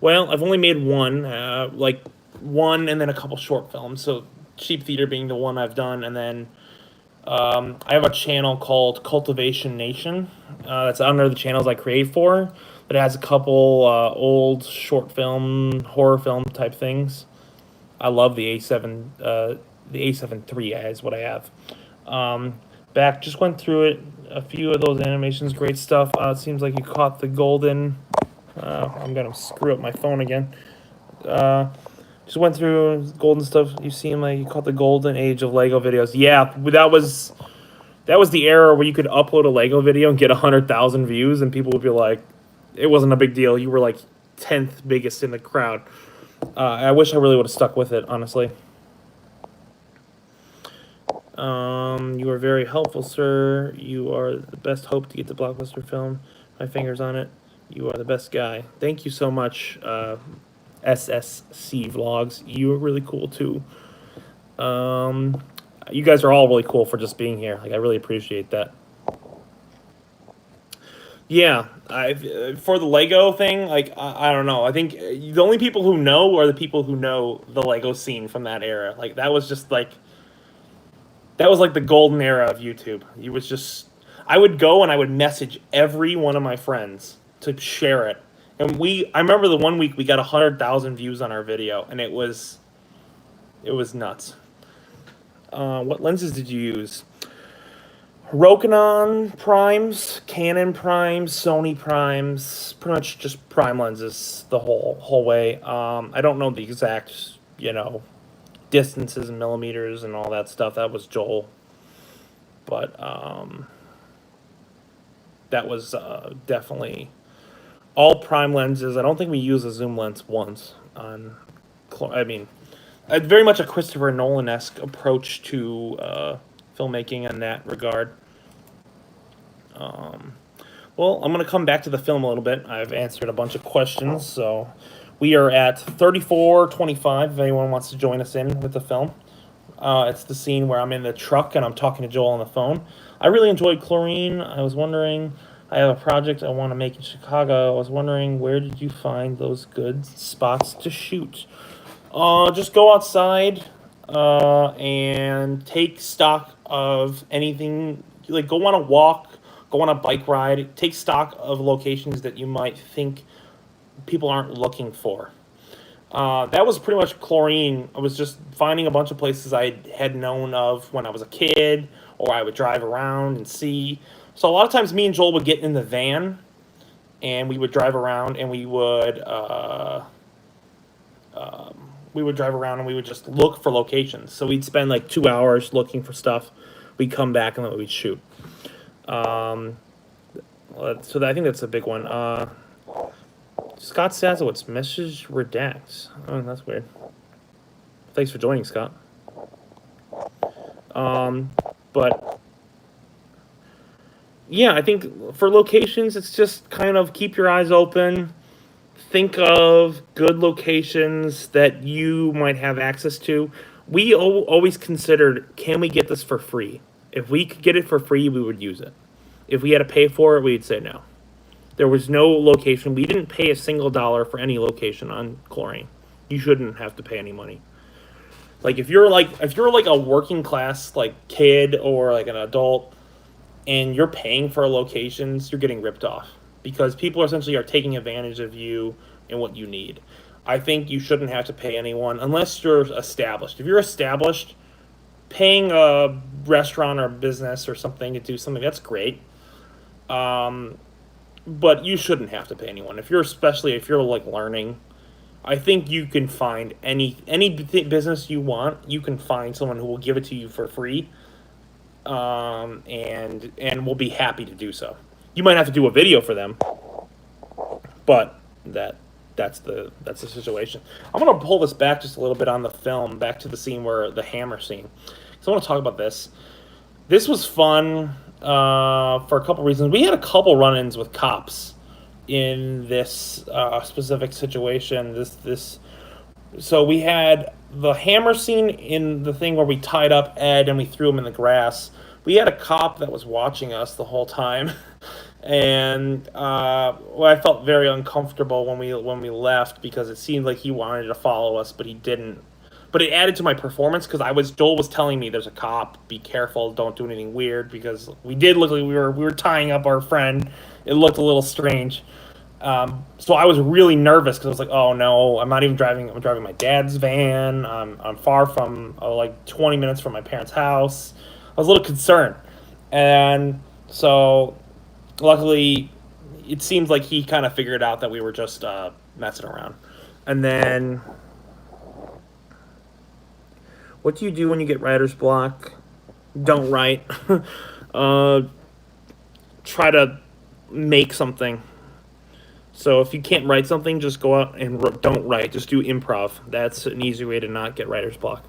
Well, I've only made one. Like one and then a couple short films. So Cheap Theater being the one I've done, and then I have a channel called Cultivation Nation. That's under the channels I create for. But it has a couple old short film, horror film type things. I love the A7, the A7 III is what I have. Just went through it. A few of those animations, great stuff. It seems like you caught the golden. I'm gonna screw up my phone again. Just went through golden stuff. You seem like you caught the golden age of Lego videos. Yeah, that was the era where you could upload a Lego video and get 100,000 views, and people would be like, it wasn't a big deal. You were like 10th biggest in the crowd. I wish I really would have stuck with it, honestly. You are very helpful, sir. You are the best hope to get the blockbuster film. My finger's on it. You are the best guy. Thank you so much, SSC Vlogs. You are really cool, too. You guys are all really cool for just being here. Like, I really appreciate that. Yeah, for the Lego thing, like, I don't know. I think the only people who know are the people who know the Lego scene from that era. Like, that was just, like... That was like the golden era of YouTube. It was just, I would go and I would message every one of my friends to share it. And I remember the one week we got 100,000 views on our video, and it was nuts. What lenses did you use? Rokinon primes, Canon primes, Sony primes, pretty much just prime lenses the whole way. I don't know the exact, distances and millimeters and all that stuff. That was Joel, but that was definitely all prime lenses. I don't think we used a zoom lens once on. I mean, very much a Christopher Nolan-esque approach to filmmaking in that regard. Well, I'm going to come back to the film a little bit. I've answered a bunch of questions, so we are at 34:25 if anyone wants to join us in with the film. It's the scene where I'm in the truck and I'm talking to Joel on the phone. I really enjoyed Chlorine. I was wondering, I have a project I want to make in Chicago. I was wondering, where did you find those good spots to shoot? Just go outside and take stock of anything. Like, go on a walk, go on a bike ride, take stock of locations that you might think people aren't looking for. That was pretty much Chlorine. I was just finding a bunch of places I had known of when I was a kid, or I would drive around and see. So a lot of times me and Joel would get in the van, and we would drive around, and we would drive around and we would just look for locations. So we'd spend like 2 hours looking for stuff. We'd come back and then we'd shoot. So I think that's a big one. Scott Sazowitz, message redacts. Oh, that's weird. Thanks for joining, Scott. But yeah, I think for locations, it's just kind of keep your eyes open. Think of good locations that you might have access to. We always considered, can we get this for free? If we could get it for free, we would use it. If we had to pay for it, we'd say no. There was no location. We didn't pay a single dollar for any location on Chlorine. You shouldn't have to pay any money. Like, if you're like a working class like kid or like an adult and you're paying for locations, you're getting ripped off because people essentially are taking advantage of you and what you need. I think you shouldn't have to pay anyone unless you're established. If you're established, paying a restaurant or a business or something to do something, that's great. But you shouldn't have to pay anyone. Especially if you're like learning, I think you can find any business you want. You can find someone who will give it to you for free, and will be happy to do so. You might have to do a video for them, but that's the situation. I'm gonna pull this back just a little bit on the film, back to the scene where the hammer scene. So I want to talk about this. This was fun for a couple reasons. We had a couple run-ins with cops in this specific situation. So we had the hammer scene in the thing where we tied up Ed and we threw him in the grass. We had a cop that was watching us the whole time, And well, I felt very uncomfortable when we left because it seemed like he wanted to follow us, but he didn't. But it added to my performance because Joel was telling me there's a cop, be careful, don't do anything weird, because we did look like we were tying up our friend. It looked a little strange. So I was really nervous because I was like, oh no, I'm not even driving. I'm driving my dad's van. I'm far from like 20 minutes from my parents' house. I was a little concerned, and so luckily, it seems like he kind of figured out that we were just messing around. And then, what do you do when you get writer's block? Don't write. uh, Try to make something. So if you can't write something, just go out and don't write. Just do improv. That's an easy way to not get writer's block.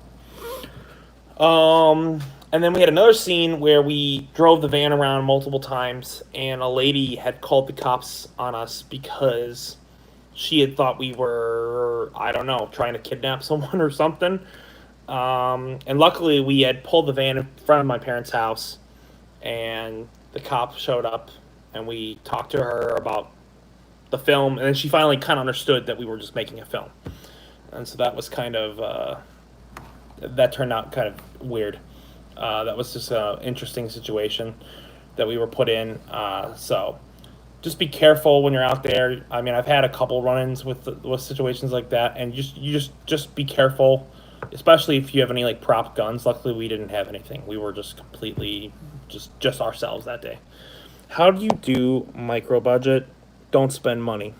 And then we had another scene where we drove the van around multiple times, and a lady had called the cops on us because she had thought we were, I don't know, trying to kidnap someone or something. And luckily, we had pulled the van in front of my parents' house, and the cop showed up, and we talked to her about the film, and then she finally kind of understood that we were just making a film. And so that was kind of, that turned out kind of weird. That was just an interesting situation that we were put in. So just be careful when you're out there. I mean, I've had a couple run-ins with situations like that, and you just be careful, especially if you have any like prop guns. Luckily, we didn't have anything. We were just completely just ourselves that day. How do you do micro budget? Don't spend money.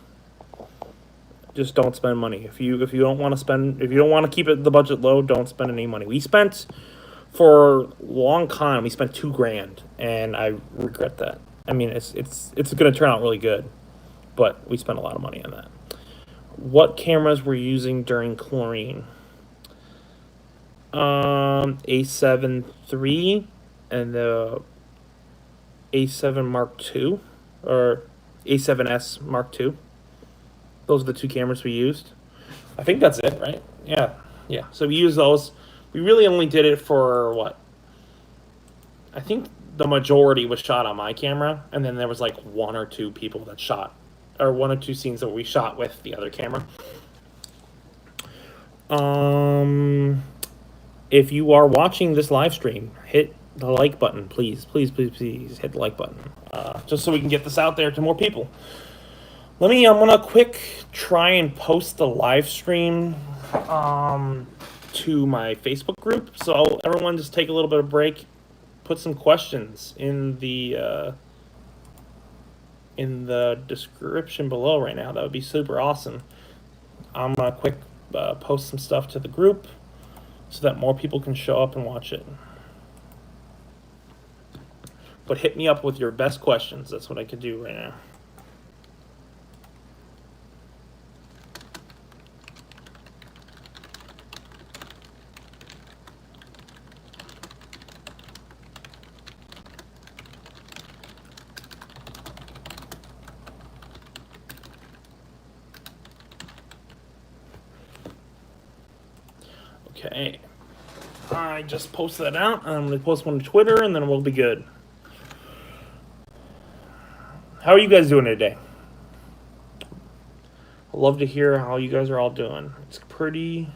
Just don't spend money. If you don't want to spend, if you don't want to keep the budget low, don't spend any money. We spent, for a long time, we spent $2,000, and I regret that. I mean, it's going to turn out really good, but we spent a lot of money on that. What cameras were you using during Chlorine? A7 III and the A7 Mark II, or A7S Mark II. Those are the two cameras we used. I think that's it, right? Yeah. So we used those. We really only did it for what? I think the majority was shot on my camera, and then there was like one or two people that shot, or one or two scenes that we shot with the other camera. If you are watching this live stream, hit the like button, please. Please hit the like button, just so we can get this out there to more people. I'm gonna quick try and post the live stream to my Facebook group. So everyone just take a little bit of break, put some questions in the description below right now. That would be super awesome. I'm gonna quick post some stuff to the group so that more people can show up and watch it. But hit me up with your best questions. That's what I could do right now. Okay, I just posted that out. I'm going to post one to Twitter, and then we'll be good. How are you guys doing today? I'd love to hear how you guys are all doing. It's pretty...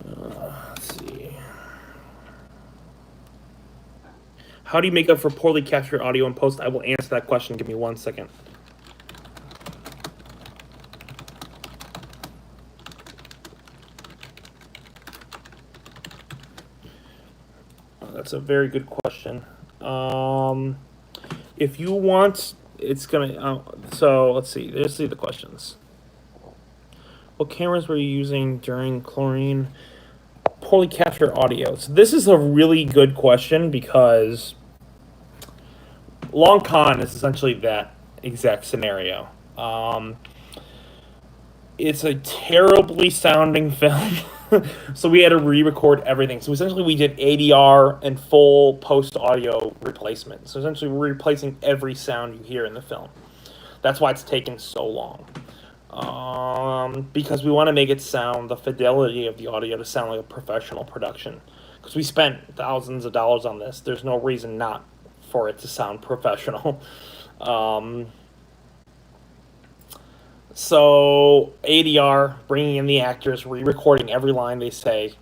let's see. How do you make up for poorly captured audio in post? I will answer that question. Give me 1 second. That's a very good question. If you want, it's gonna. So let's see. Let's see the questions. What cameras were you using during Chlorine? Poorly captured audio. So this is a really good question because Long Con is essentially that exact scenario. It's a terribly sounding film. So we had to re-record everything. So essentially we did ADR and full post-audio replacement. So essentially we're replacing every sound you hear in the film. That's why it's taken so long. Because we want to make it sound, the fidelity of the audio to sound like a professional production. Because we spent thousands of dollars on this. There's no reason not for it to sound professional. So ADR, bringing in the actors, re-recording every line they say.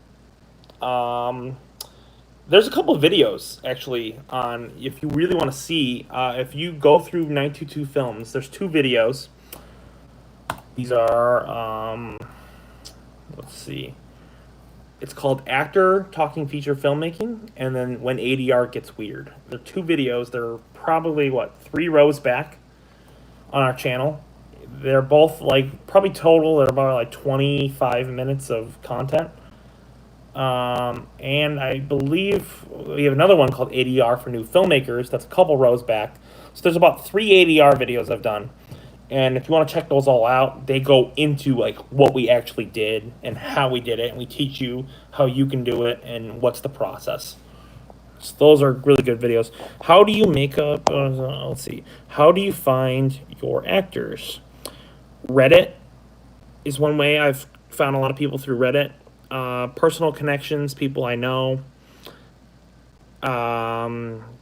There's a couple of videos actually on, if you really want to see, if you go through 922 Films, there's 2 videos. These are, let's see. It's called Actor Talking Feature Filmmaking, and then When ADR Gets Weird. They're 2 videos. They're probably, 3 rows back on our channel. They're both, probably total, they're about, 25 minutes of content. And I believe we have another one called ADR for New Filmmakers. That's a couple rows back. So there's about 3 ADR videos I've done. And if you want to check those all out, they go into what we actually did and how we did it, and we teach you how you can do it and what's the process. So those are really good videos. How do you make up? Let's see. How do you find your actors? Reddit is one way. I've found a lot of people through Reddit. Personal connections, people I know.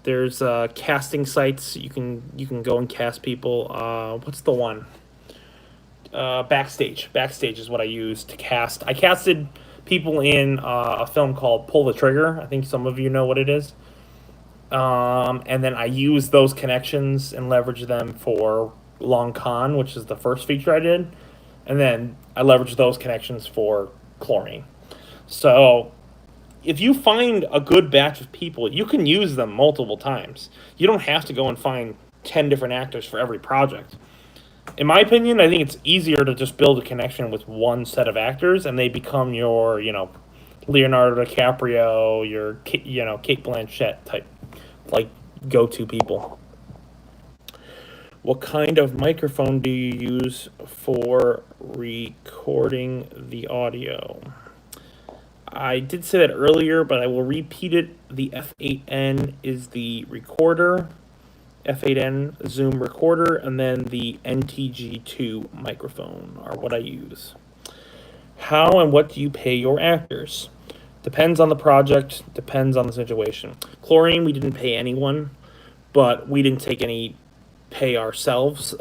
There's casting sites. You can go and cast people. What's the one? Backstage. Backstage is what I use to cast. I casted people in a film called Pull the Trigger. I think some of you know what it is. And then I use those connections and leverage them for Long Con, which is the first feature I did. And then I leverage those connections for Chlorine. So if you find a good batch of people, you can use them multiple times. You don't have to go and find 10 different actors for every project. In my opinion, I think it's easier to just build a connection with one set of actors, and they become your, Leonardo DiCaprio, your, Cate Blanchett type, go-to people. What kind of microphone do you use for recording the audio? I did say that earlier, but I will repeat it. The F8N is the recorder, F8N Zoom recorder, and then the NTG2 microphone are what I use. How and what do you pay your actors? Depends on the project, depends on the situation. Chlorine, we didn't pay anyone, but we didn't take any pay ourselves.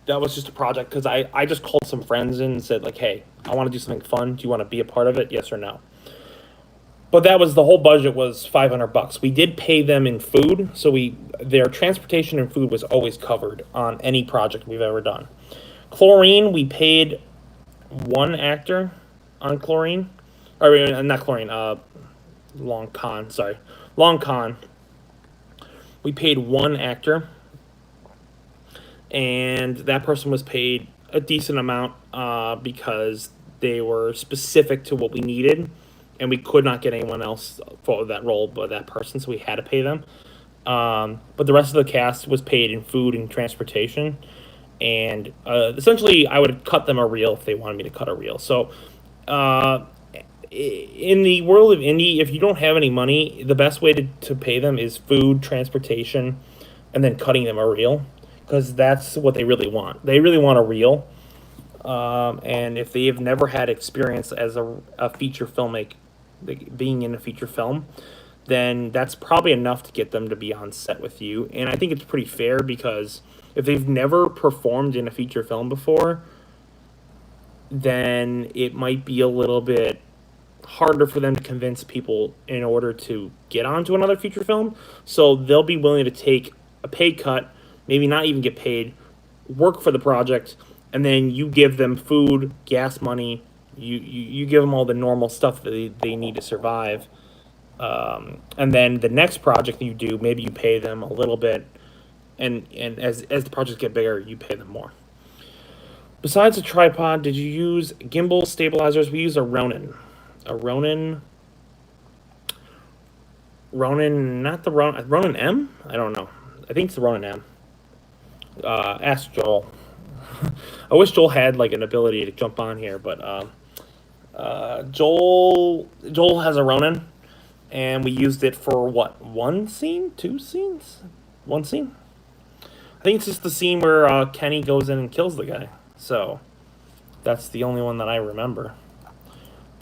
That was just a project because I just called some friends in and said, hey, I want to do something fun. Do you want to be a part of it? Yes or no? But that was, the whole budget was $500. We did pay them in food, so their transportation and food was always covered on any project we've ever done. Chlorine, we paid one actor on Chlorine. Or not Chlorine, Long Con, sorry. Long Con. We paid one actor, and that person was paid a decent amount because they were specific to what we needed, and we could not get anyone else for that role but that person, so we had to pay them. But the rest of the cast was paid in food and transportation, and essentially I would cut them a reel if they wanted me to cut a reel. So in the world of indie, if you don't have any money, the best way to pay them is food, transportation, and then cutting them a reel, because that's what they really want. They really want a reel. And if they have never had experience as a feature filmmaker, being in a feature film, then that's probably enough to get them to be on set with you. And I think it's pretty fair, because if they've never performed in a feature film before, then it might be a little bit harder for them to convince people in order to get onto another feature film. So they'll be willing to take a pay cut, maybe not even get paid, work for the project, and then you give them food, gas money, you give them all the normal stuff that they need to survive. And then the next project that you do, maybe you pay them a little bit, and as the projects get bigger, you pay them more. Besides a tripod, did you use gimbal stabilizers? We use a Ronin. Ronin, not the Ronin M? I don't know. I think it's the Ronin M. Ask Joel. I wish Joel had an ability to jump on here, but Joel has a Ronin, and we used it for one scene, 2 scenes, 1 scene. I think it's just the scene where Kenny goes in and kills the guy. So that's the only one that I remember.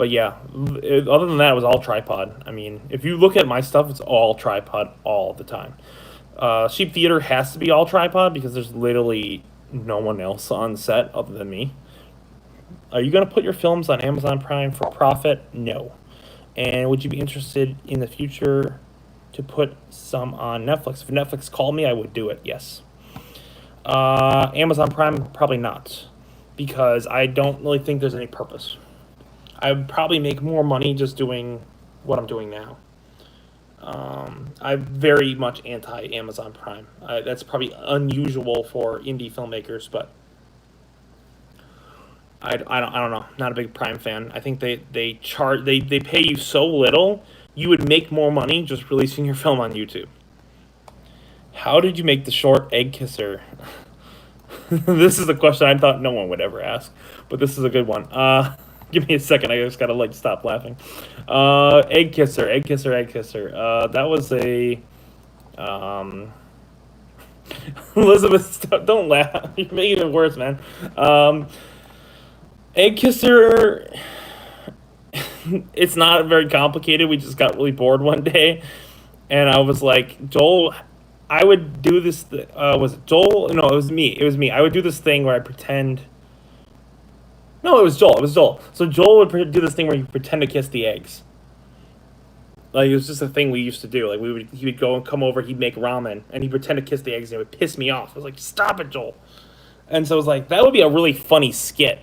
But yeah, other than that, it was all tripod. I mean, if you look at my stuff, it's all tripod all the time. Sheep Theater has to be all tripod because there's literally no one else on set other than me. Are you going to put your films on Amazon Prime for profit? No. And would you be interested in the future to put some on Netflix? If Netflix called me, I would do it, yes. Amazon Prime, probably not. Because I don't really think there's any purpose. I would probably make more money just doing what I'm doing now. I'm very much anti-Amazon Prime. That's probably unusual for indie filmmakers, but I don't know. Not a big Prime fan. I think they pay you so little, you would make more money just releasing your film on YouTube. How did you make the short Egg Kisser? This is a question I thought no one would ever ask, but this is a good one. Give me a second. I just gotta stop laughing. Egg Kisser. That was a Elizabeth. Don't laugh. You're making it worse, man. Egg Kisser. It's not very complicated. We just got really bored one day, and I was like, Joel, I would do this. Was it Joel? No, it was me. I would do this thing where I pretend. No, it was Joel. So Joel would do this thing where he pretend to kiss the eggs. Like, it was just a thing we used to do. Like, he would go and come over, he'd make ramen, and he'd pretend to kiss the eggs, and it would piss me off. I was like, stop it, Joel. And so I was like, that would be a really funny skit.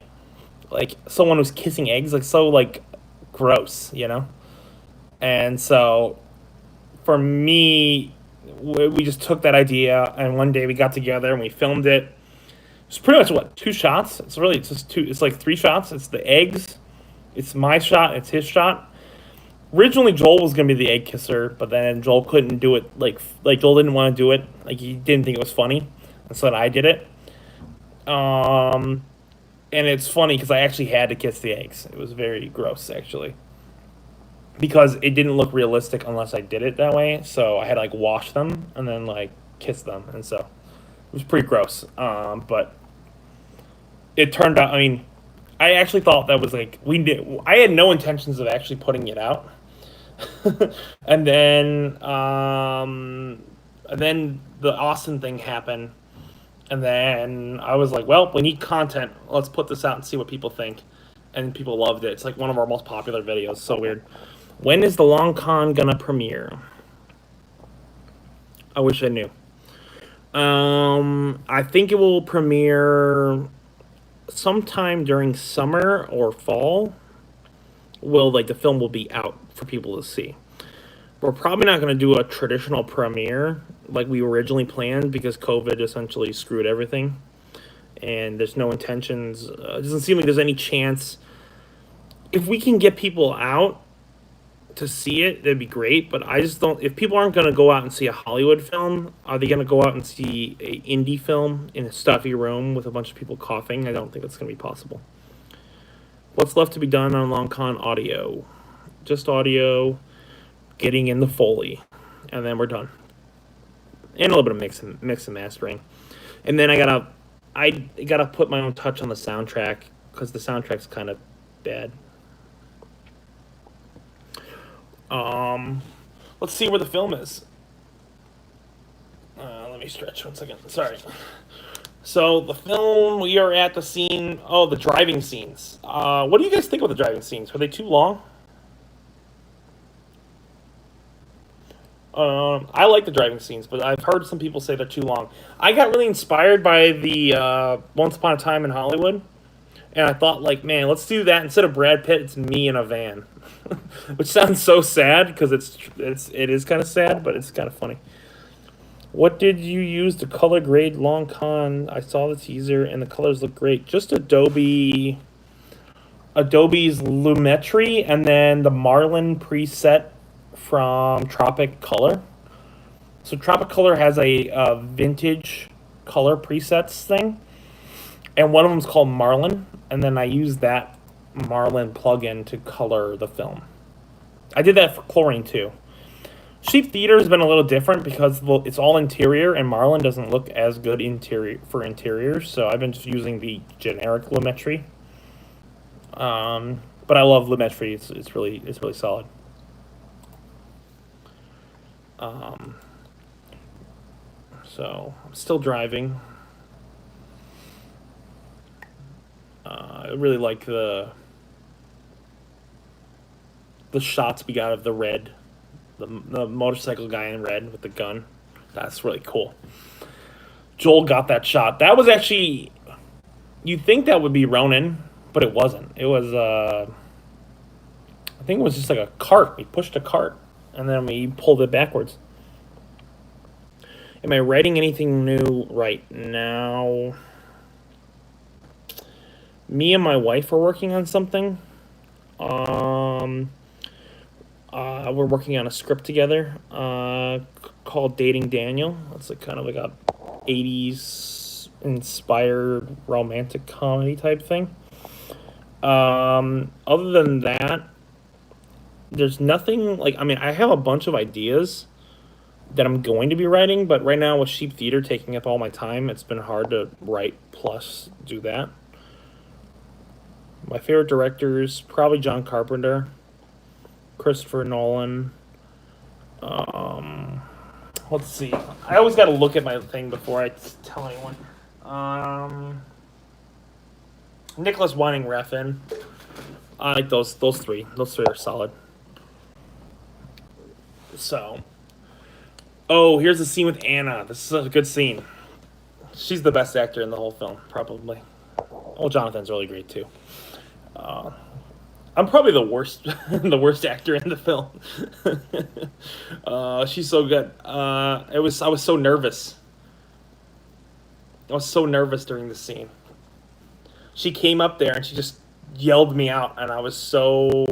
Like, someone was kissing eggs, like, so, like, gross, you know? And so, for me, we just took that idea, and one day we got together, and we filmed it. It's pretty much, 2 shots? It's just 2, it's like 3 shots. It's the eggs, it's my shot, it's his shot. Originally, Joel was going to be the egg kisser, but then Joel couldn't do it, like Joel didn't want to do it. Like, he didn't think it was funny, and so I did it. And it's funny, because I actually had to kiss the eggs. It was very gross, actually. Because it didn't look realistic unless I did it that way, so I had to, wash them, and then, kiss them, and so... It was pretty gross, but it turned out, I mean, I actually thought that was, I had no intentions of actually putting it out. And then the Austin thing happened, and then I was like, well, we need content. Let's put this out and see what people think. And people loved it. It's, one of our most popular videos. So weird. When is the Long Con gonna premiere? I wish I knew. I think it will premiere sometime during summer or fall. The film will be out for people to see. We're probably not going to do a traditional premiere like we originally planned because COVID essentially screwed everything. And there's no intentions. It doesn't seem like there's any chance. If we can get people out to see it, that'd be great, but I just don't... If people aren't going to go out and see a Hollywood film, are they going to go out and see an indie film in a stuffy room with a bunch of people coughing? I don't think that's going to be possible. What's left to be done on Long Con? Audio. Just audio, getting in the Foley, and then we're done. And a little bit of mix and mastering. And then I gotta put my own touch on the soundtrack, because the soundtrack's kind of bad. Let's see where the film is. Let me stretch 1 second. Sorry. So the film, we are at the scene. Oh, the driving scenes. What do you guys think of the driving scenes? Were they too long? I like the driving scenes, but I've heard some people say they're too long. I got really inspired by the Once Upon a Time in Hollywood, and I thought, man, let's do that. Instead of Brad Pitt, it's me in a van. Which sounds so sad, because it is kind of sad, but it's kind of funny. What did you use to color grade Long Con? I saw the teaser, and the colors look great. Just Adobe's Lumetri, and then the Marlin preset from Tropic Color. So Tropic Color has a vintage color presets thing, and one of them is called Marlin, and then I use that Marlin plugin to color the film. I did that for Chlorine too. Sheep Theater has been a little different because it's all interior, and Marlin doesn't look as good for interiors, so I've been just using the generic Lumetri. But I love Lumetri. It's really solid. So I'm still driving. I really like the shots we got of the red, the motorcycle guy in red with the gun. That's really cool. Joel got that shot. That was actually, you'd think that would be Ronin, but it wasn't. It was, I think it was just like a cart. We pushed a cart, and then we pulled it backwards. Am I writing anything new right now? Me and my wife are working on something. We're working on a script together called Dating Daniel. It's like kind of like a 80s inspired romantic comedy type thing. Other than that, there's nothing like, I mean, I have a bunch of ideas that I'm going to be writing, but right now with Sheep Theater taking up all my time, it's been hard to write plus do that. My favorite directors, probably John Carpenter, Christopher Nolan. Let's see. I always got to look at my thing before I tell anyone. Nicholas Winding Refn. I like those three. Those three are solid. So, oh, here's the scene with Anna. This is a good scene. She's the best actor in the whole film, probably. Oh, Jonathan's really great too. I'm probably the worst, the worst actor in the film. She's so good. I was so nervous. I was so nervous during the scene. She came up there and she just yelled me out, and I was so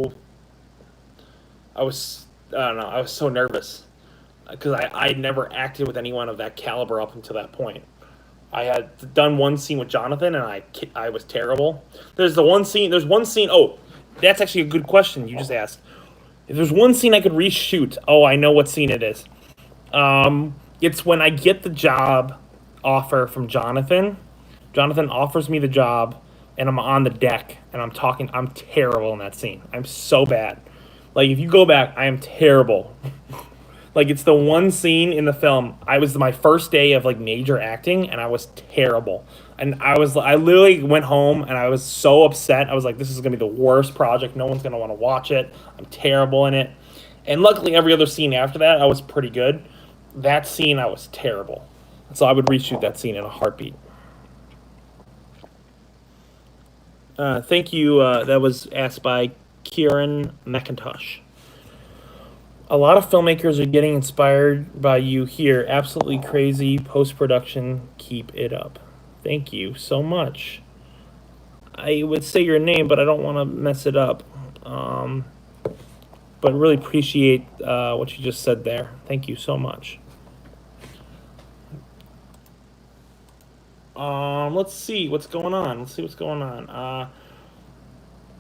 nervous because I'd never acted with anyone of that caliber up until that point. I had done one scene with Jonathan, and I was terrible. There's one scene. Oh, that's actually a good question you just asked. If there's one scene I could reshoot, oh, I know what scene it is. It's when I get the job offer from Jonathan. Jonathan offers me the job, and I'm on the deck, and I'm talking. I'm terrible in that scene. I'm so bad. Like, if you go back, I am terrible. Like, it's the one scene in the film. I was my first day of like major acting, and I was terrible. And I literally went home, and I was so upset. I was like, this is gonna be the worst project. No one's gonna want to watch it. I'm terrible in it. And luckily, every other scene after that, I was pretty good. That scene, I was terrible. So I would reshoot that scene in a heartbeat. Thank you. That was asked by Kieran McIntosh. A lot of filmmakers are getting inspired by you here. Absolutely crazy post-production. Keep it up. Thank you so much. I would say your name, but I don't want to mess it up. But really appreciate what you just said there. Thank you so much. Let's see what's going on.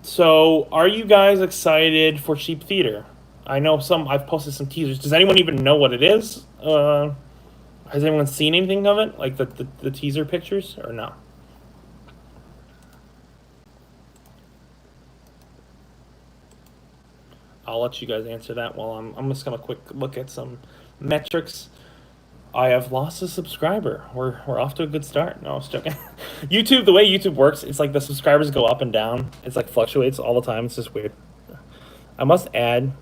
So, are you guys excited for Sheep Theater? I know I've posted some teasers. Does anyone even know what it is? Has anyone seen anything of it? Like the teaser pictures, or no? I'll let you guys answer that while I'm just gonna quick look at some metrics. I have lost a subscriber. We're off to a good start. No, I was joking. YouTube, the way YouTube works, it's like the subscribers go up and down. It's like fluctuates all the time. It's just weird. I must add,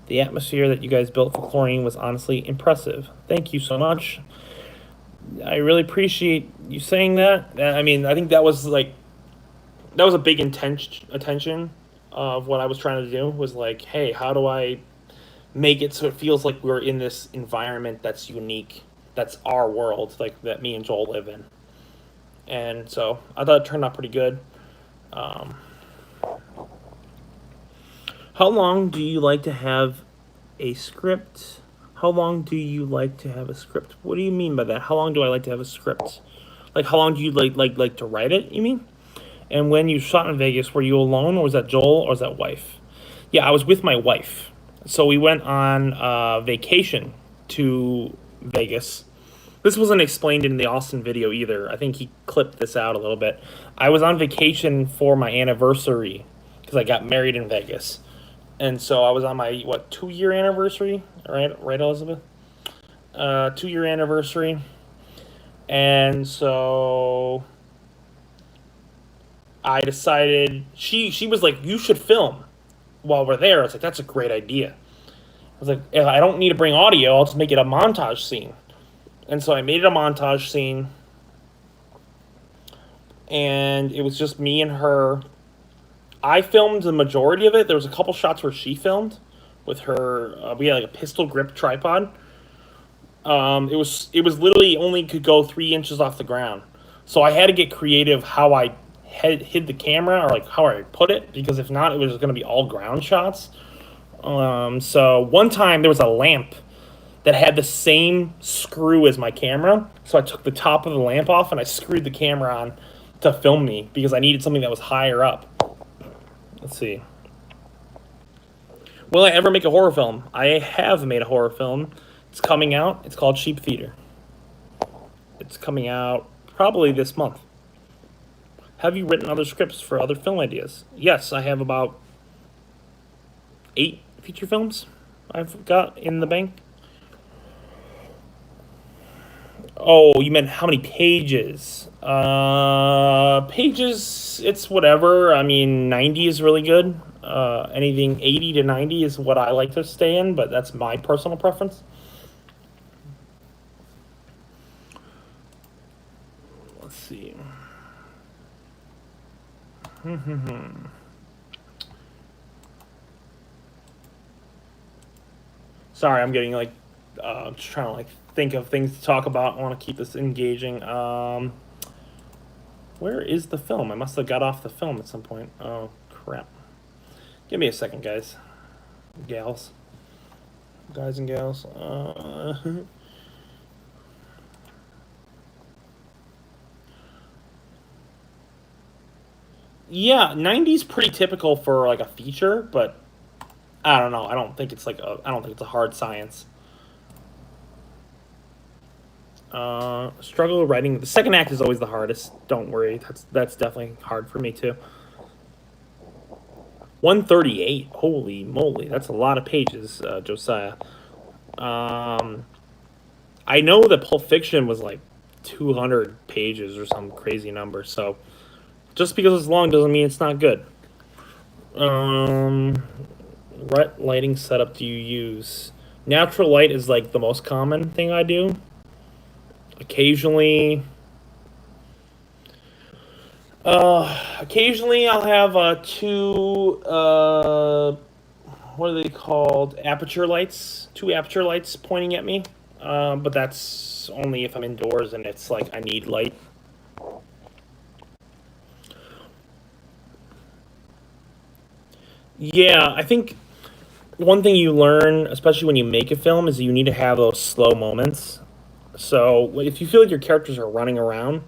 the atmosphere that you guys built for Chlorine was honestly impressive. Thank you so much. I really appreciate you saying that. I mean, I think that was a big attention of what I was trying to do, was like, hey, how do I make it so it feels like we're in this environment that's unique, that's our world, like that me and Joel live in. And so I thought it turned out pretty good. How long do you like to have a script? How long do you like to have a script? What do you mean by that? How long do I like to have a script? Like, how long do you like to write it, you mean? And when you shot in Vegas, were you alone, or was that Joel, or was that wife? Yeah, I was with my wife. So we went on vacation to Vegas. This wasn't explained in the Austin video either. I think he clipped this out a little bit. I was on vacation for my anniversary, because I got married in Vegas. And so I was on my, 2-year anniversary? Right, Elizabeth? 2-year anniversary. And so I decided, she was like, you should film while we're there. I was like, that's a great idea. I was like, if I don't need to bring audio, I'll just make it a montage scene. And so I made it a montage scene. And it was just me and her. I filmed the majority of it. There was a couple shots where she filmed with her. We had like a pistol grip tripod. It was literally only could go 3 inches off the ground. So I had to get creative how I hid the camera, or like how I put it, because if not, it was going to be all ground shots. So one time there was a lamp that had the same screw as my camera. So I took the top of the lamp off and I screwed the camera on to film me because I needed something that was higher up. Let's see. Will I ever make a horror film? I have made a horror film. It's coming out. It's called Cheap Theater. It's coming out probably this month. Have you written other scripts for other film ideas? Yes, I have about 8 feature films I've got in the bank. Oh, you meant how many pages? Pages, it's whatever. I mean, 90 is really good. Anything 80 to 90 is what I like to stay in, but that's my personal preference. Let's see. Sorry, I'm getting like, just trying to like think of things to talk about. I want to keep this engaging. Where is the film? I must have got off the film at some point. Oh, crap. Give me a second, guys. Gals. Guys and gals. Yeah, 90's pretty typical for like a feature, but I don't know. I don't think it's a hard science. Struggle writing. The second act is always the hardest. Don't worry. That's definitely hard for me too. 138. Holy moly, that's a lot of pages, Josiah. I know that Pulp Fiction was like 200 pages or some crazy number. So just because it's long doesn't mean it's not good. What lighting setup do you use? Natural light is like the most common thing I do. Occasionally I'll have 2 what are they called? Aperture lights. 2 aperture lights pointing at me. But that's only if I'm indoors and it's like I need light. Yeah, I think one thing you learn, especially when you make a film, is you need to have those slow moments. So if you feel like your characters are running around,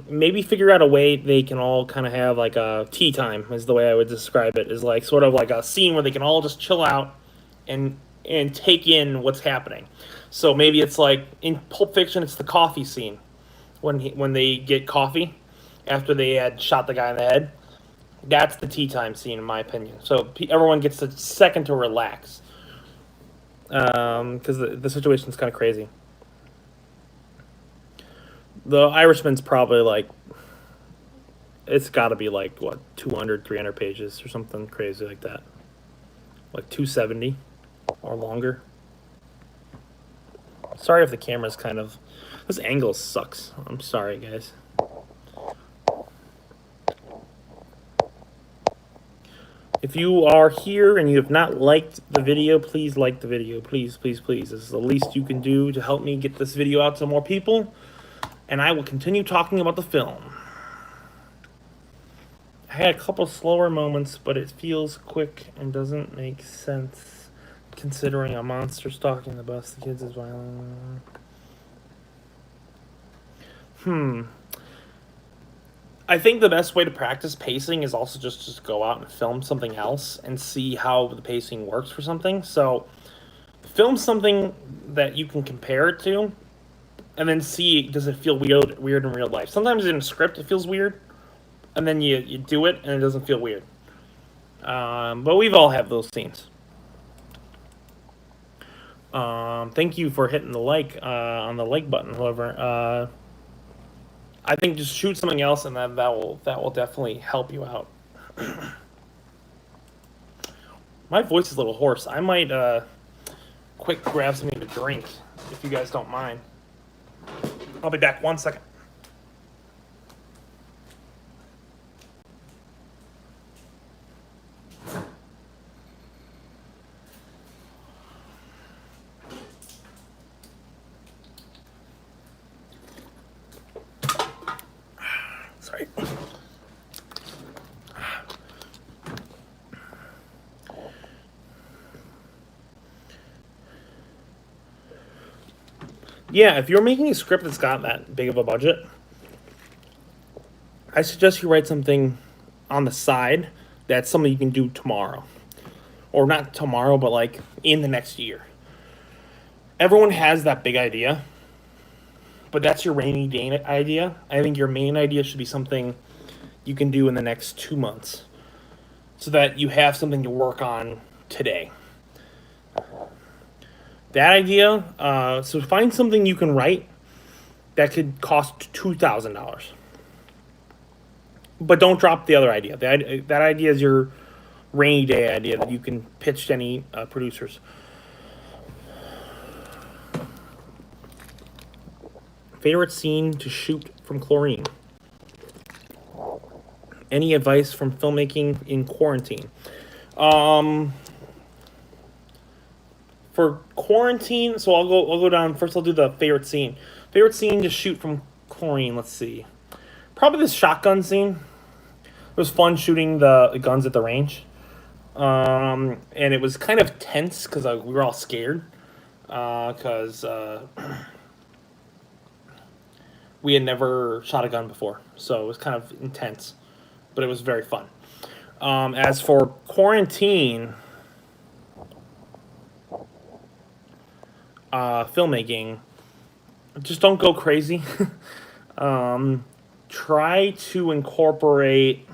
maybe figure out a way they can all kind of have like a tea time, is the way I would describe it, is like sort of like a scene where they can all just chill out and take in what's happening. So maybe it's like in Pulp Fiction, it's the coffee scene when they get coffee after they had shot the guy in the head. That's the tea time scene, in my opinion. So everyone gets a second to relax, because the situation's kind of crazy. The Irishman's probably like, it's got to be like, 200, 300 pages or something crazy like that. Like 270 or longer. Sorry if the camera's kind of, this angle sucks. I'm sorry, guys. If you are here and you have not liked the video, please like the video. Please, please, please. This is the least you can do to help me get this video out to more people. And I will continue talking about the film. I had a couple slower moments, but it feels quick and doesn't make sense considering a monster stalking the bus. The kids is violent. I think the best way to practice pacing is also just go out and film something else and see how the pacing works for something. So film something that you can compare it to, and then see, does it feel weird in real life. Sometimes in a script it feels weird, and then you do it and it doesn't feel weird. But we've all had those scenes. Thank you for hitting the like on the like button. However, I think just shoot something else, and that will definitely help you out. My voice is a little hoarse. I might quick grab something to drink if you guys don't mind. I'll be back 1 second. Sorry. Yeah, if you're making a script that's got that big of a budget, I suggest you write something on the side that's something you can do tomorrow. Or not tomorrow, but like in the next year. Everyone has that big idea, but that's your rainy day idea. I think your main idea should be something you can do in the next 2 months so that you have something to work on today. That idea, so find something you can write that could cost $2,000. But don't drop the other idea. That idea is your rainy day idea that you can pitch to any producers. Favorite scene to shoot from Chlorine? Any advice from filmmaking in quarantine? For quarantine, so I'll go down first. I'll do the favorite scene. Favorite scene to shoot from Chlorine. Let's see. Probably this shotgun scene. It was fun shooting the guns at the range, and it was kind of tense because we were all scared because we had never shot a gun before, so it was kind of intense, but it was very fun. As for quarantine filmmaking, just don't go crazy. Try to incorporate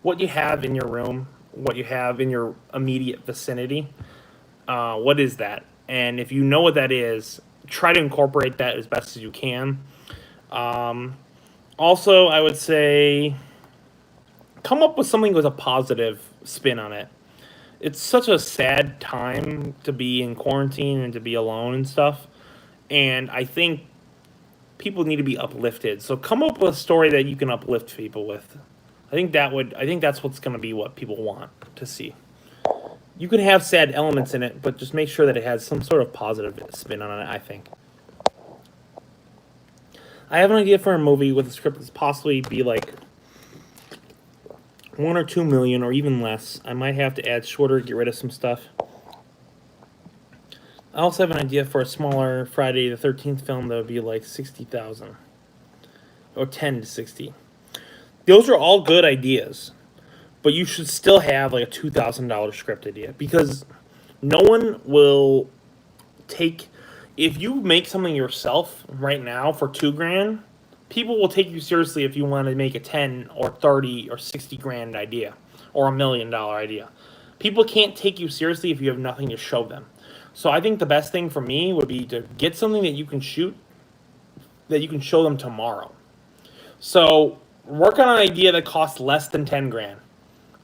what you have in your room, what you have in your immediate vicinity. What is that? And if you know what that is, try to incorporate that as best as you can. Also, I would say come up with something with a positive spin on it. It's such a sad time to be in quarantine and to be alone and stuff. And I think people need to be uplifted. So come up with a story that you can uplift people with. I think that's what's going to be what people want to see. You can have sad elements in it, but just make sure that it has some sort of positive spin on it, I think. I have an idea for a movie with a script that's possibly be like 1 or 2 million or even less. I might have to add shorter, get rid of some stuff. I also have an idea for a smaller Friday the 13th film that would be like 60,000 or 10 to 60. Those are all good ideas, but you should still have like a $2,000 script idea because no one will take. If you make something yourself right now for $2,000, people will take you seriously if you want to make a 10 or 30 or 60 grand idea or $1 million idea. People can't take you seriously if you have nothing to show them. So I think the best thing for me would be to get something that you can shoot that you can show them tomorrow. So work on an idea that costs less than 10 grand.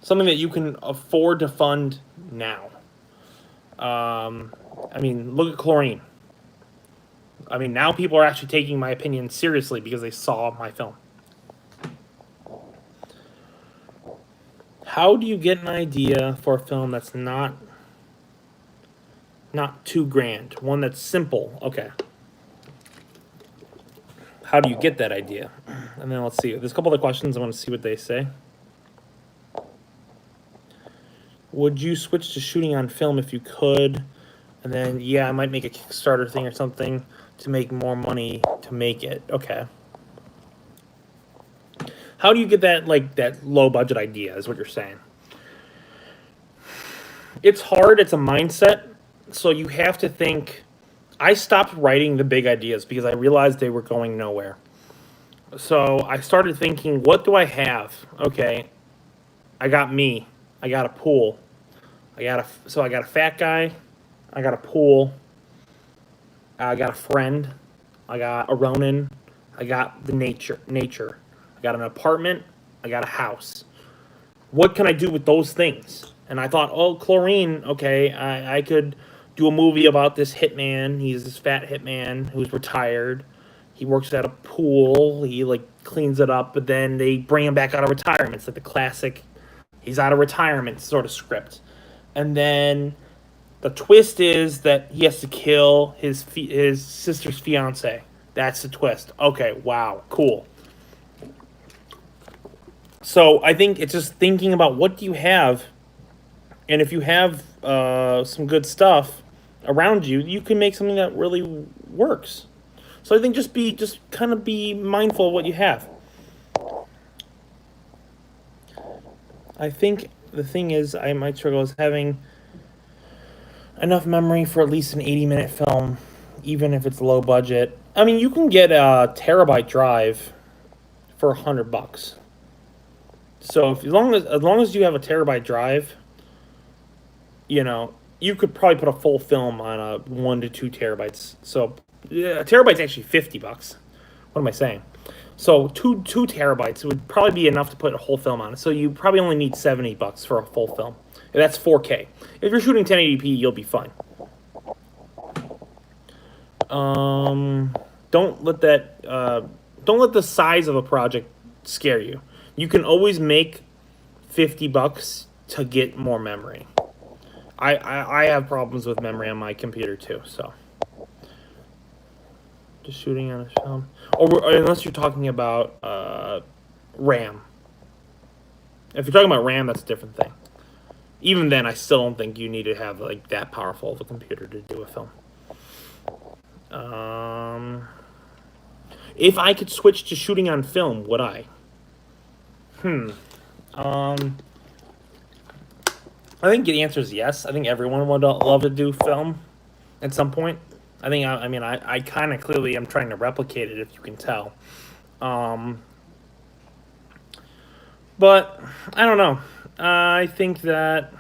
Something that you can afford to fund now. I mean, look at Chlorine. I mean, now people are actually taking my opinion seriously because they saw my film. How do you get an idea for a film that's not $2,000? One that's simple. Okay. How do you get that idea? And then let's see. There's a couple other questions. I want to see what they say. Would you switch to shooting on film if you could? And then, yeah, I might make a Kickstarter thing or something to make more money to make it. Okay. How do you get that, like, that low budget idea is what you're saying. It's hard. It's a mindset. So you have to think. I stopped writing the big ideas because I realized they were going nowhere. So I started thinking, what do I have? Okay, I got me. I got a pool. So I got a fat guy. I got a pool. I got a friend. I got a Ronin. I got the nature. I got an apartment. I got a house. What can I do with those things? And I thought, oh, Chlorine, okay, I could do a movie about this hitman. He's this fat hitman who's retired. He works at a pool. He like cleans it up, but then they bring him back out of retirement. It's like the classic, he's out of retirement sort of script. And then the twist is that he has to kill his sister's fiance. That's the twist. Okay, wow, cool. So I think it's just thinking about what do you have, and if you have some good stuff around you, you can make something that really works. So I think just kind of be mindful of what you have. I think the thing is, I might struggle is having enough memory for at least an 80-minute film, even if it's low budget. I mean, you can get a terabyte drive for $100. So as long as you have a terabyte drive, you know, you could probably put a full film on a 1 to 2 terabytes. So yeah, a terabyte's actually $50. What am I saying? So two terabytes would probably be enough to put a whole film on it. So you probably only need $70 for a full film. If that's 4K. If you're shooting 1080p, you'll be fine. Don't let the size of a project scare you. You can always make $50 to get more memory. I have problems with memory on my computer too, so. Just shooting on a film. Or unless you're talking about RAM. If you're talking about RAM, that's a different thing. Even then, I still don't think you need to have like that powerful of a computer to do a film. If I could switch to shooting on film, would I? I think the answer is yes. I think everyone would love to do film at some point. I think, I kind of clearly am trying to replicate it, if you can tell. But I don't know. I think that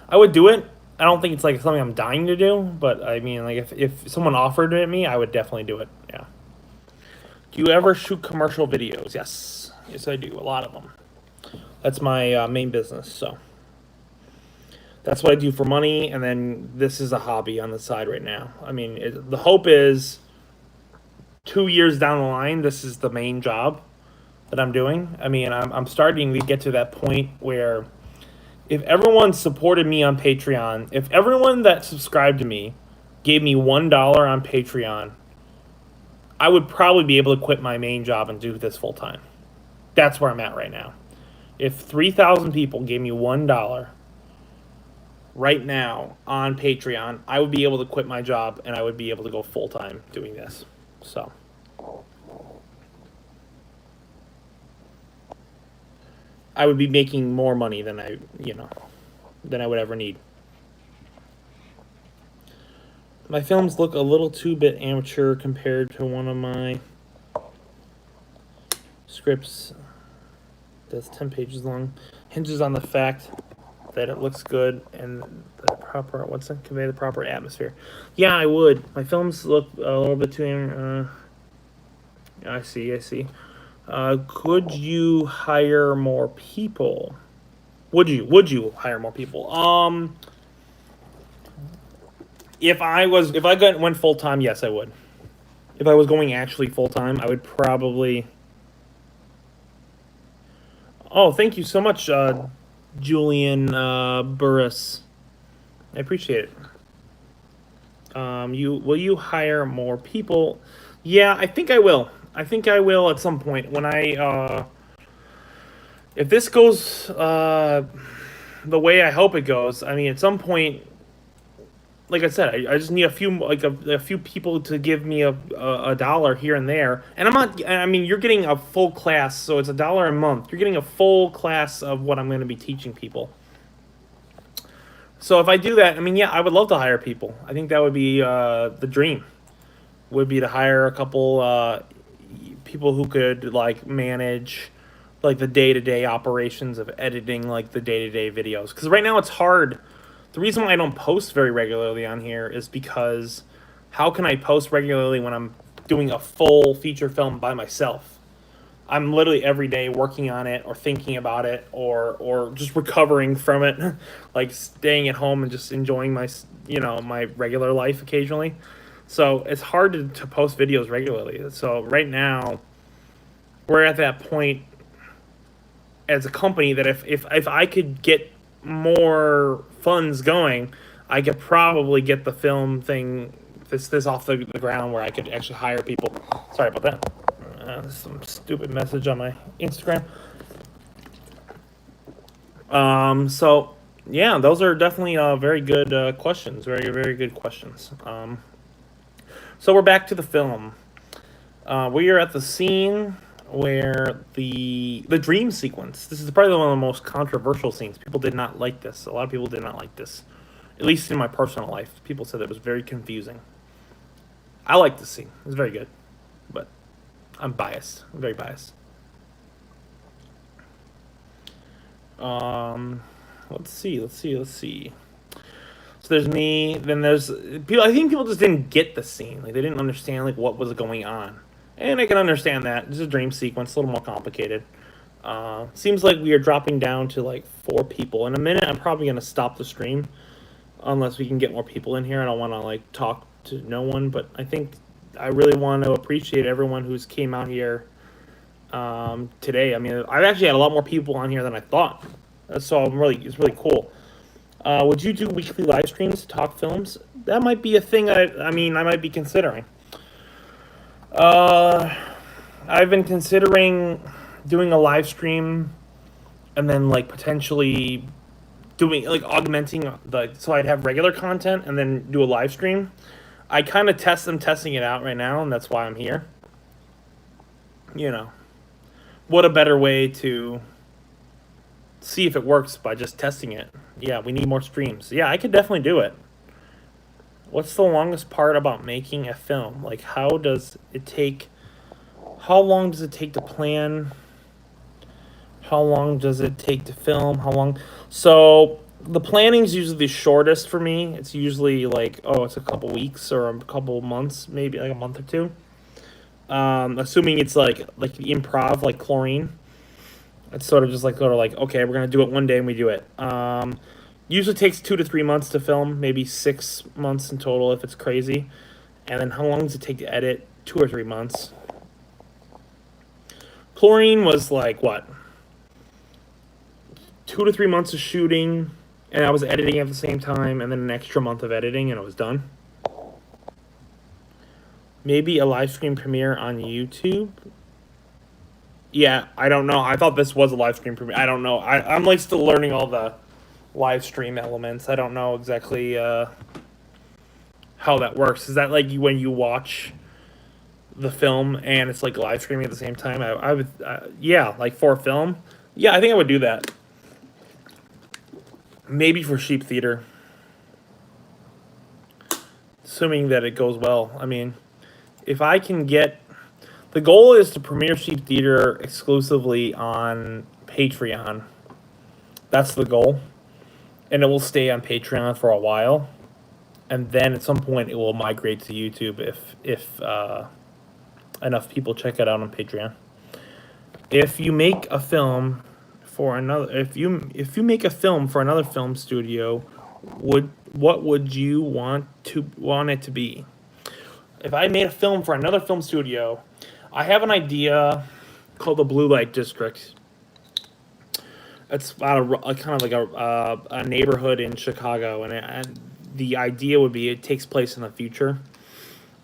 I would do it. I don't think it's like something I'm dying to do, but I mean, like if someone offered it to me, I would definitely do it. Yeah. Do you ever shoot commercial videos? Yes. Yes, I do. A lot of them. That's my main business, so. That's what I do for money, and then this is a hobby on the side right now. I mean, the hope is 2 years down the line, this is the main job that I'm doing. I mean, I'm starting to get to that point where if everyone supported me on Patreon, if everyone that subscribed to me gave me $1 on Patreon, I would probably be able to quit my main job and do this full time. That's where I'm at right now. If 3,000 people gave me $1 right now on Patreon, I would be able to quit my job and I would be able to go full time doing this. So. I would be making more money than I would ever need. My films look a little too bit amateur compared to one of my scripts that's 10 pages long. Hinges on the fact that it looks good and the proper, convey the proper atmosphere. Yeah, I would. My films look a little bit too, I see. Could you hire more people? Would you hire more people? If I went full time, yes, I would. If I was going actually full time, I would probably. Oh, thank you so much, Julian Burris. I appreciate it. Will you hire more people? Yeah, I think I will. I think I will at some point when if this goes the way I hope it goes. I mean, at some point, like I said, I just need a few people to give me a dollar here and there. And I'm not. I mean, you're getting a full class, so it's $1 a month. You're getting a full class of what I'm going to be teaching people. So if I do that, I mean, yeah, I would love to hire people. I think that would be the dream. Would be to hire a couple people who could like manage like the day-to-day operations of editing like the day-to-day videos. Because right now it's hard. The reason why I don't post very regularly on here is because how can I post regularly when I'm doing a full feature film by myself? I'm literally every day working on it or thinking about it or just recovering from it, like staying at home and just enjoying my my regular life occasionally. So it's hard to post videos regularly. So right now we're at that point as a company that if I could get more funds going, I could probably get the film thing this off the ground where I could actually hire people. Sorry about that. Some stupid message on my Instagram. So yeah, those are definitely very good questions. Very good questions. So we're back to the film. We are at the scene where the dream sequence. This is probably one of the most controversial scenes. People did not like this. A lot of people did not like this. At least in my personal life, people said it was very confusing. I like this scene. It was very good, but I'm biased. I'm very biased. Let's see. So there's me. Then there's people. I think people just didn't get the scene. Like they didn't understand like what was going on. And I can understand that. This is a dream sequence, a little more complicated. Seems like we are dropping down to like 4 people. In a minute, I'm probably gonna stop the stream unless we can get more people in here. I don't want to like talk to no one, but I think I really want to appreciate everyone who's came out here today. I mean, I've actually had a lot more people on here than I thought, so it's really cool. Would you do weekly live streams to talk films? That might be a thing. I might be considering. I've been considering doing a live stream and then like potentially doing like augmenting so I'd have regular content and then do a live stream. I'm testing it out right now, and that's why I'm here. What a better way to see if it works by just testing it. Yeah, we need more streams. Yeah, I could definitely do it. What's the longest part about making a film? Like, how long does it take to plan? How long does it take to film? How long? So the planning's usually the shortest for me. It's usually like, it's a couple weeks or a couple months, maybe like a month or two. Assuming it's like improv, like Chlorine. It's sort of just like okay, we're gonna do it one day and we do it. Usually takes 2 to 3 months to film, maybe 6 months in total if it's crazy. And then how long does it take to edit? 2 or 3 months. Chlorine was like what? 2 to 3 months of shooting, and I was editing at the same time, and then an extra month of editing, and it was done. Maybe a live stream premiere on YouTube. Yeah, I don't know. I thought this was a live stream premiere. I don't know. I'm like still learning all the live stream elements. I don't know exactly how that works. Is that like when you watch the film and it's like live streaming at the same time? I would, yeah, like for a film. Yeah, I think I would do that. Maybe for Sheep Theater, assuming that it goes well. I mean, if I can get, the goal is to premiere Sheep Theater exclusively on Patreon. That's the goal. And it will stay on Patreon for a while. And then at some point it will migrate to YouTube if enough people check it out on Patreon. If you make a film for another make a film for another film studio, what would you want it to be? If I made a film for another film studio, I have an idea called the Blue Light District. It's about kind of like a neighborhood in Chicago, and the idea would be it takes place in the future,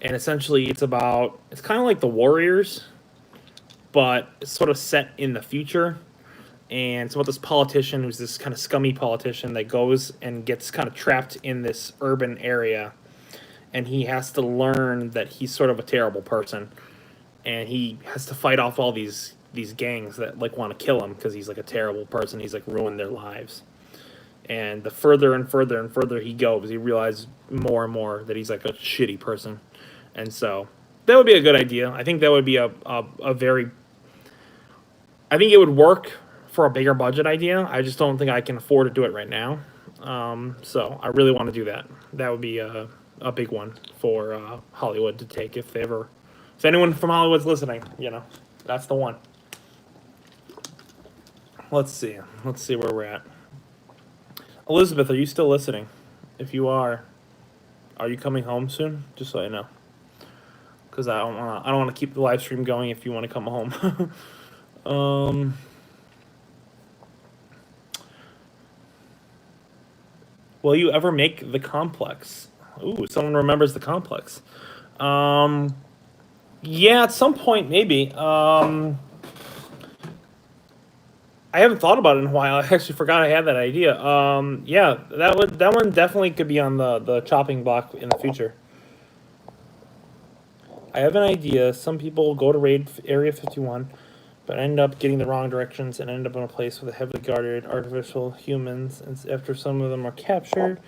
and essentially it's kind of like The Warriors, but it's sort of set in the future. And it's about this politician who's this kind of scummy politician that goes and gets kind of trapped in this urban area, and he has to learn that he's sort of a terrible person, and he has to fight off all these gangs that like want to kill him because he's like a terrible person. He's like ruined their lives. And the further and further and further he goes, he realizes more and more that he's like a shitty person. And so that would be a good idea. I think that would be a very I think it would work for a bigger budget idea. I just don't think I can afford to do it right now. So I really want to do that. That would be a big one for Hollywood to take if they ever, if anyone from Hollywood's listening, you know, that's the one. Let's see. Let's see where we're at. Elizabeth, are you still listening? If you are you coming home soon? Just so I know, because I don't want to keep the live stream going if you want to come home. Will you ever make the complex? Ooh, someone remembers the complex. Yeah, at some point maybe. I haven't thought about it in a while. I actually forgot I had that idea. Yeah, that one definitely could be on the chopping block in the future. I have an idea. Some people go to raid Area 51, but end up getting the wrong directions and end up in a place with a heavily guarded artificial humans. And after some of them are captured,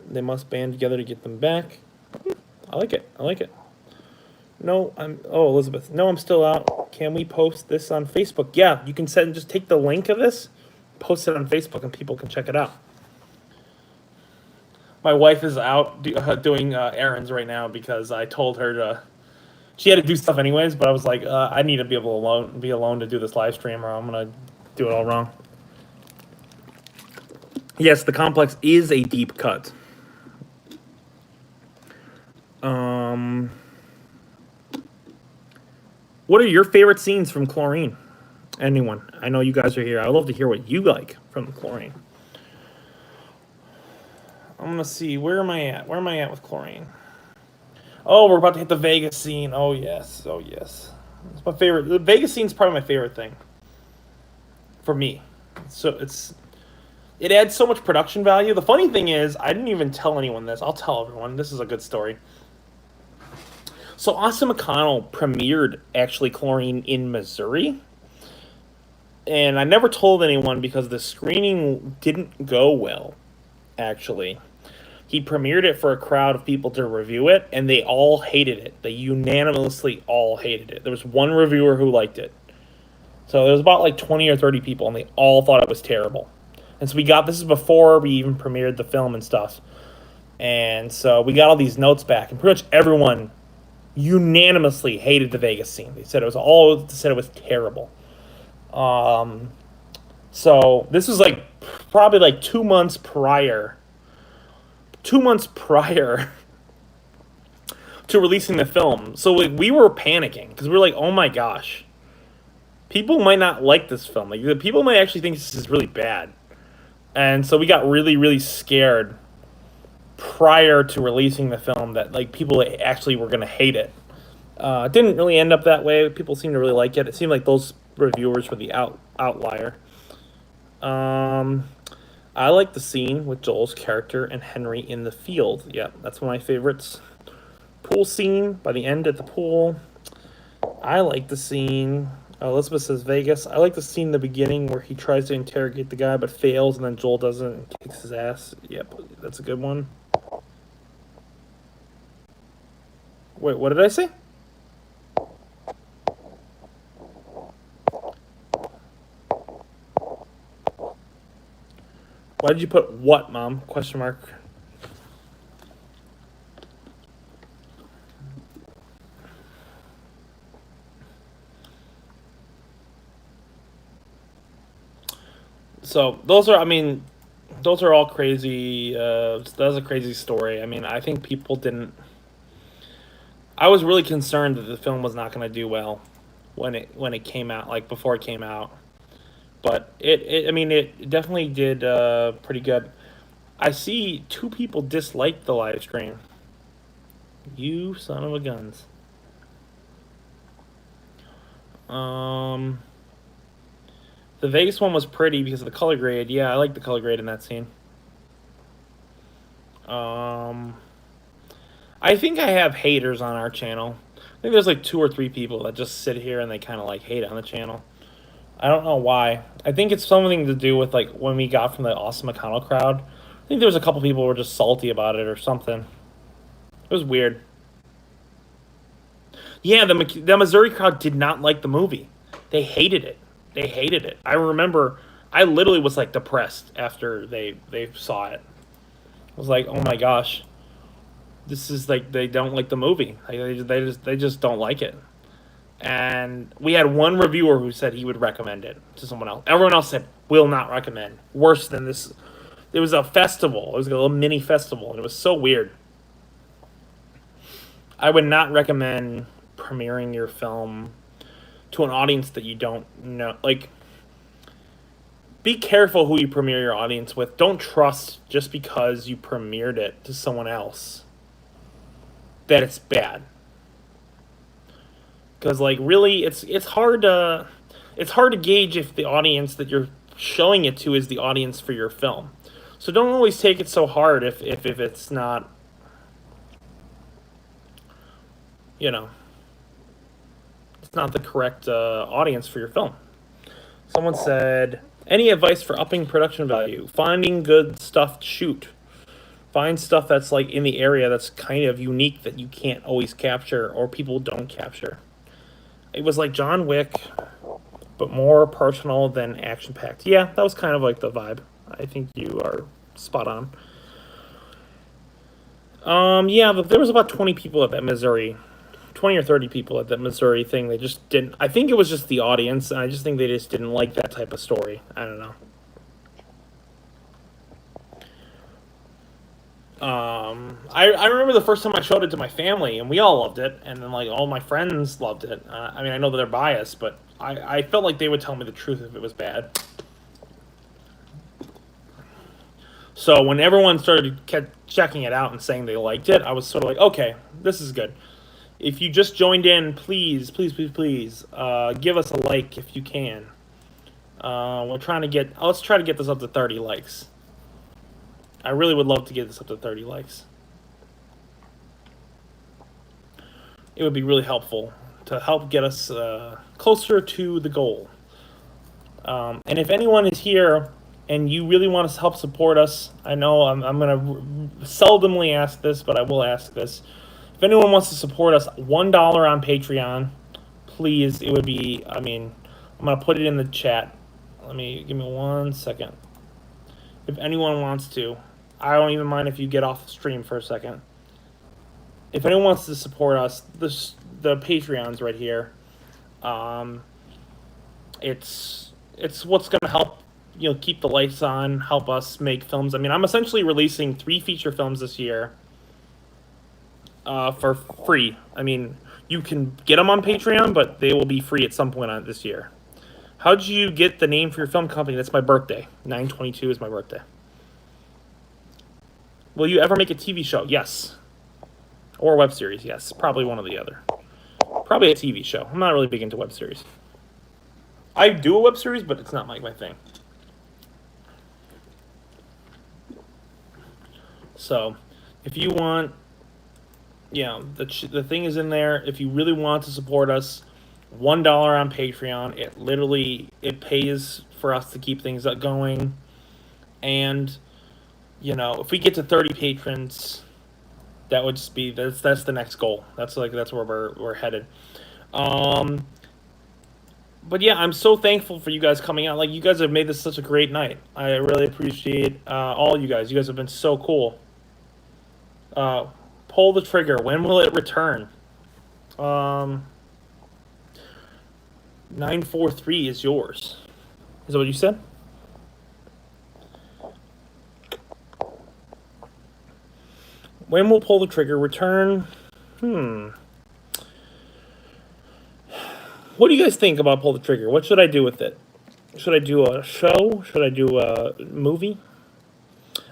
they must band together to get them back. I like it. I like it. No, oh, Elizabeth. No, I'm still out. Can we post this on Facebook? Yeah, you can just take the link of this, post it on Facebook, and people can check it out. My wife is out doing errands right now because I told her to. She had to do stuff anyways, but I was like, I need to be alone to do this live stream, or I'm gonna do it all wrong. Yes, the complex is a deep cut. What are your favorite scenes from Chlorine? Anyone? I know you guys are here. I'd love to hear what you like from Chlorine. I'm gonna see. Where am I at? Where am I at with Chlorine? Oh, we're about to hit the Vegas scene. Oh yes. Oh yes. It's my favorite. The Vegas scene's probably my favorite thing. For me. So it adds so much production value. The funny thing is, I didn't even tell anyone this. I'll tell everyone. This is a good story. So Austin McConnell premiered actually Chlorine in Missouri. And I never told anyone because the screening didn't go well, actually. He premiered it for a crowd of people to review it, and they all hated it. They unanimously all hated it. There was one reviewer who liked it. So there was about like 20 or 30 people, and they all thought it was terrible. And so this is before we even premiered the film and stuff. And so we got all these notes back, and pretty much everyone unanimously hated the Vegas scene. They said it was terrible. So this was like probably like 2 months prior. 2 months prior to releasing the film. So like, we were panicking because we were like, oh my gosh, people might not like this film. Like people might actually think this is really bad. And so we got really, really scared prior to releasing the film that like people actually were going to hate it. It didn't really end up that way. People seemed to really like it. It seemed like those reviewers were the outlier. I like the scene with Joel's character and Henry in the field. Yeah, that's one of my favorites. Pool scene by the end at the pool. I like the scene. Elizabeth says Vegas. I like the scene in the beginning where he tries to interrogate the guy but fails, and then Joel doesn't and kicks his ass. Yep, that's a good one. Wait, what did I say? Why did you put what, Mom? Question mark. So those are all crazy. That's a crazy story. I mean, I think people didn't. I was really concerned that the film was not going to do well when it came out, like before it came out. But it definitely did pretty good. I see 2 people disliked the live stream. You son of a guns. The Vegas one was pretty because of the color grade. Yeah, I like the color grade in that scene. I think I have haters on our channel. I think there's like 2 or 3 people that just sit here and they kind of like hate on the channel. I don't know why. I think it's something to do with like when we got from the Austin McConnell crowd. I think there was a couple people who were just salty about it or something. It was weird. Yeah, the Missouri crowd did not like the movie. They hated it. They hated it. I remember I literally was like depressed after they saw it. I was like, oh my gosh, this is like they don't like the movie. Like, they just don't like it. And we had one reviewer who said he would recommend it to someone else. Everyone else said will not recommend. Worse than this. It was a festival. It was a little mini festival, and it was so weird. I would not recommend premiering your film to an audience that you don't know. Like, be careful who you premiere your audience with. Don't trust just because you premiered it to someone else that it's bad. Because like really, it's hard to gauge if the audience that you're showing it to is the audience for your film. So don't always take it so hard if it's not, you know, it's not the correct audience for your film. Someone said, any advice for upping production value? Finding good stuff to shoot. Find stuff that's like in the area that's kind of unique that you can't always capture or people don't capture. It was like John Wick, but more personal than action-packed. Yeah, that was kind of like the vibe. I think you are spot on. Yeah, there was about 20 people at that Missouri, 20 or 30 people at that Missouri thing. They just didn't. I think it was just the audience, and I just think they just didn't like that type of story. I don't know. I remember the first time I showed it to my family, and we all loved it, and then like all my friends loved it. I mean, I know that they're biased, but I felt like they would tell me the truth if it was bad. So when everyone kept checking it out and saying they liked it, I was sort of like, okay, this is good. If you just joined in, please, please, please, please, give us a like if you can. Let's try to get this up to 30 likes. I really would love to get this up to 30 likes. It would be really helpful to help get us closer to the goal. And if anyone is here and you really want to help support us, I know I'm going to seldomly ask this, but I will ask this. If anyone wants to support us, $1 on Patreon, please, it would be, I mean, I'm going to put it in the chat. Give me 1 second. If anyone wants to, I don't even mind if you get off the stream for a second. If anyone wants to support us, the Patreon's right here. It's what's going to help, keep the lights on, help us make films. I mean, I'm essentially releasing 3 feature films this year for free. I mean, you can get them on Patreon, but they will be free at some point on this year. How did you get the name for your film company? That's my birthday. 9/22 is my birthday. Will you ever make a TV show? Yes. Or a web series? Yes. Probably one or the other. Probably a TV show. I'm not really big into web series. I do a web series, but it's not like my thing. So, if you want, the thing is in there. If you really want to support us, $1 on Patreon. It pays for us to keep things going. And, if we get to 30 patrons, that would just be, that's the next goal. That's where we're headed. But yeah, I'm so thankful for you guys coming out. Like, you guys have made this such a great night. I really appreciate all you guys. You guys have been so cool. Pull the trigger. When will it return? 943 is yours. Is that what you said? When will Pull the Trigger return? What do you guys think about Pull the Trigger? What should I do with it? Should I do a show? Should I do a movie?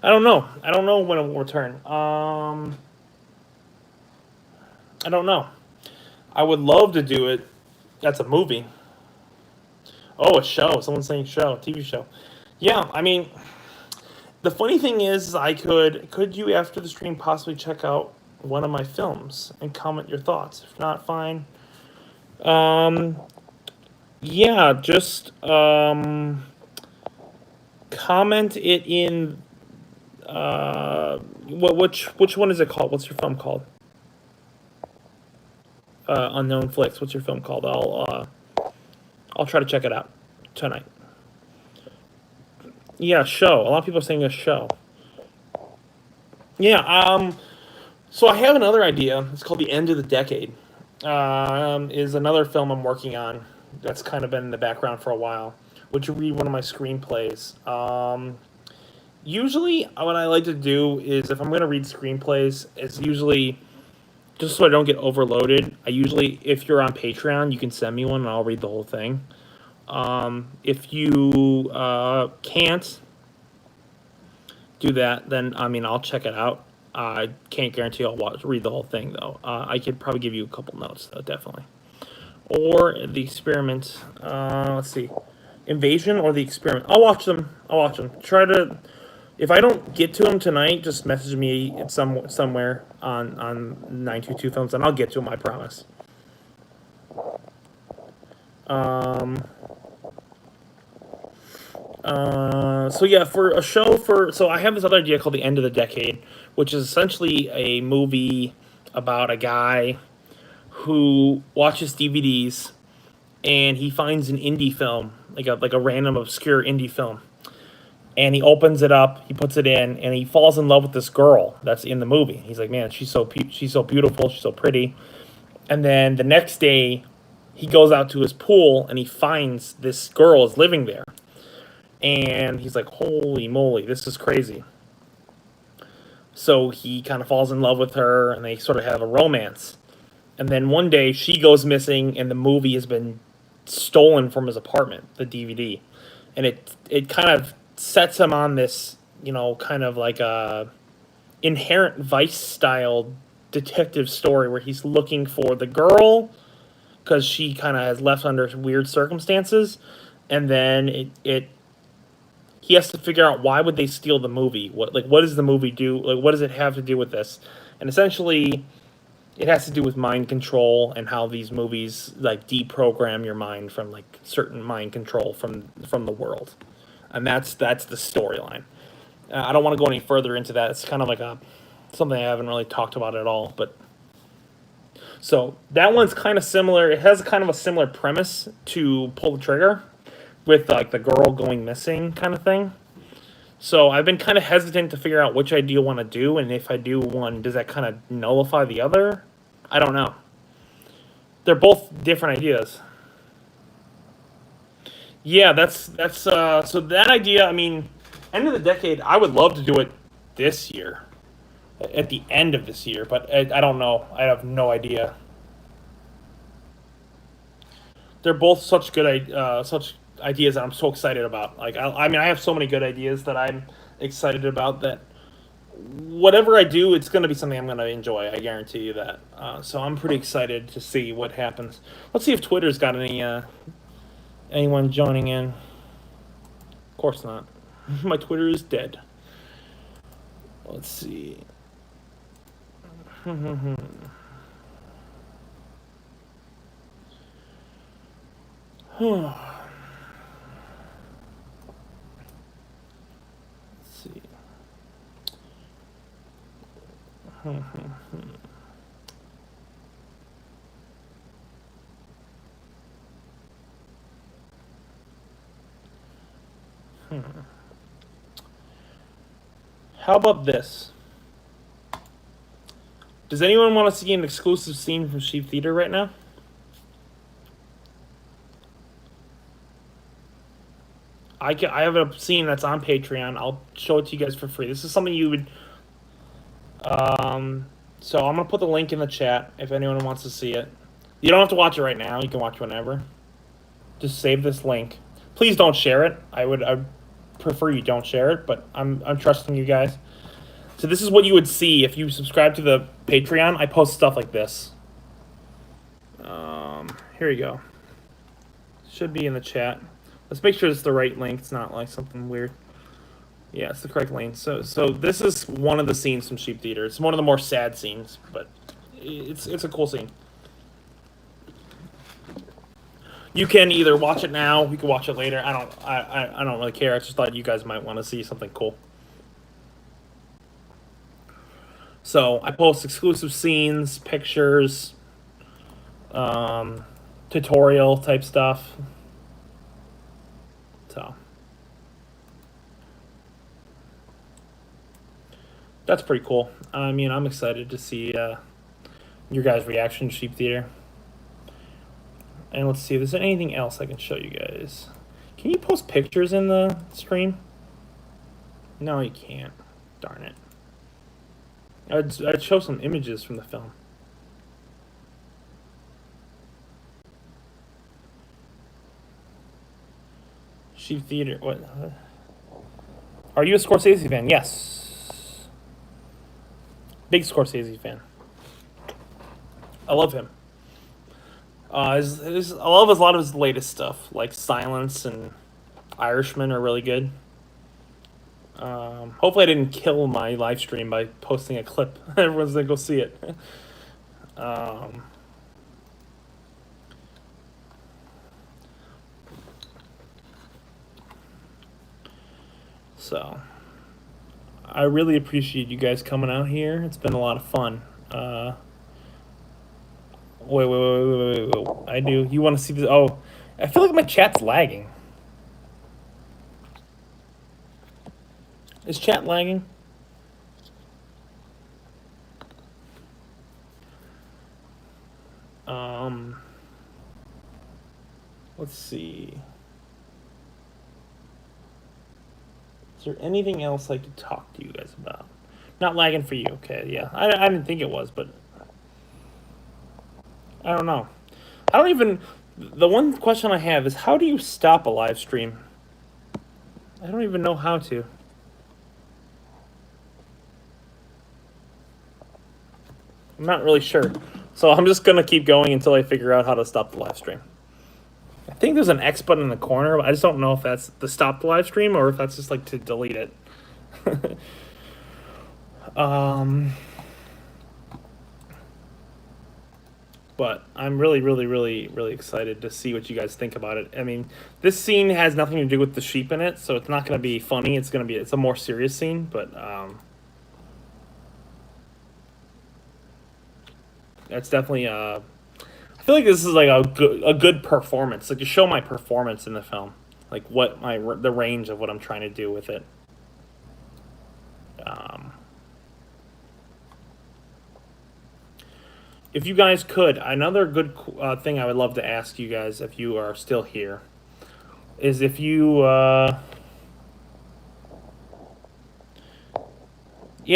I don't know. I don't know when it will return. I don't know. I would love to do it. That's a movie. Oh, a show. Someone's saying show. TV show. Yeah, I mean, the funny thing is, could you after the stream possibly check out one of my films and comment your thoughts? If not, fine. Yeah, just comment it in which one is it called? What's your film called? Unknown Flicks. What's your film called? I'll try to check it out tonight. Yeah, show. A lot of people are saying a show. Yeah. So I have another idea. It's called The End of the Decade. Is another film I'm working on that's kind of been in the background for a while, which would be one of my screenplays. Usually, what I like to do is if I'm going to read screenplays, it's usually just so I don't get overloaded. If you're on Patreon, you can send me one and I'll read the whole thing. If you can't do that, then I'll check it out. I can't guarantee I'll read the whole thing though. I could probably give you a couple notes though, definitely. Or The Experiment. Let's see, Invasion or The Experiment. I'll watch them. Try to. If I don't get to them tonight, just message me at somewhere on 922 Films, and I'll get to them. I promise. So yeah, for a show so I have this other idea called The End of the Decade, which is essentially a movie about a guy who watches DVDs and he finds an indie film, like a random obscure indie film. And he opens it up, he puts it in, and he falls in love with this girl that's in the movie. He's like, man, she's so beautiful, she's so pretty. And then the next day, he goes out to his pool and he finds this girl is living there. And he's like, holy moly, this is crazy. So he kind of falls in love with her, and they sort of have a romance. And then one day, she goes missing, and the movie has been stolen from his apartment, the DVD. And it kind of sets him on this, kind of like a Inherent Vice-style detective story where he's looking for the girl because she kind of has left under weird circumstances. And then he has to figure out why would they steal the movie? What does the movie do? Like, what does it have to do with this? And essentially, it has to do with mind control and how these movies like deprogram your mind from like certain mind control from the world. And that's the storyline. I don't want to go any further into that. It's kind of like something I haven't really talked about at all. But so that one's kind of similar. It has kind of a similar premise to Pull the Trigger, with like the girl going missing kind of thing. So I've been kind of hesitant to figure out which idea I want to do, and if I do one, does that kind of nullify the other? I don't know. They're both different ideas. Yeah, that's so that idea. End of the decade. I would love to do it this year, at the end of this year, but I don't know. I have no idea. They're both such good such ideas that I'm so excited about. Like I have so many good ideas that I'm excited about that whatever I do, it's going to be something I'm going to enjoy. I guarantee you that. So I'm pretty excited to see what happens. Let's see if Twitter's got anyone joining in. Of course not. My Twitter is dead. Let's see. Let's see. How about this? Does anyone want to see an exclusive scene from Sheep Theater right now? I have a scene that's on Patreon. I'll show it to you guys for free. This is something you would... so I'm going to put the link in the chat if anyone wants to see it. You don't have to watch it right now. You can watch whenever. Just save this link. Please don't share it. I'd prefer you don't share it, but I'm trusting you guys. So this is what you would see if you subscribe to the Patreon. I post stuff like this. Here you go. Should be in the chat. Let's make sure it's the right link. It's not like something weird. Yeah, it's the correct link. So this is one of the scenes from Sheep Theater. It's one of the more sad scenes, but it's a cool scene. You can either watch it now, you can watch it later. I don't really care. I just thought you guys might want to see something cool. So I post exclusive scenes, pictures, tutorial type stuff. That's pretty cool. I mean, I'm excited to see your guys' reaction to Sheep Theater. And let's see if there's anything else I can show you guys. Can you post pictures in the stream? No, you can't. Darn it. I'd show some images from the film. Sheep Theater. What? Are you a Scorsese fan? Yes. Big Scorsese fan. I love him. I love a lot of his latest stuff, like Silence and Irishman are really good. Hopefully I didn't kill my live stream by posting a clip. Everyone's gonna go see it. So, I really appreciate you guys coming out here. It's been a lot of fun. Wait. I do. You want to see this? Oh, I feel like my chat's lagging. Is chat lagging? Let's see. Is there anything else I could talk to you guys about? Not lagging for you, okay? Yeah, I didn't think it was, but I don't know. I don't even. The one question I have is how do you stop a live stream? I don't even know how to. I'm not really sure. So I'm just going to keep going until I figure out how to stop the live stream. I think there's an X button in the corner, but I just don't know if that's to stop the live stream or if that's just like to delete it. But I'm really excited to see what you guys think about it. I mean, this scene has nothing to do with the sheep in it, so it's not going to be funny. It's a more serious scene, but that's definitely I feel like this is like a good performance, like to show my performance in the film, like the range of what I'm trying to do with it. If you guys could, another good thing I would love to ask you guys, if you are still here, is if you yeah,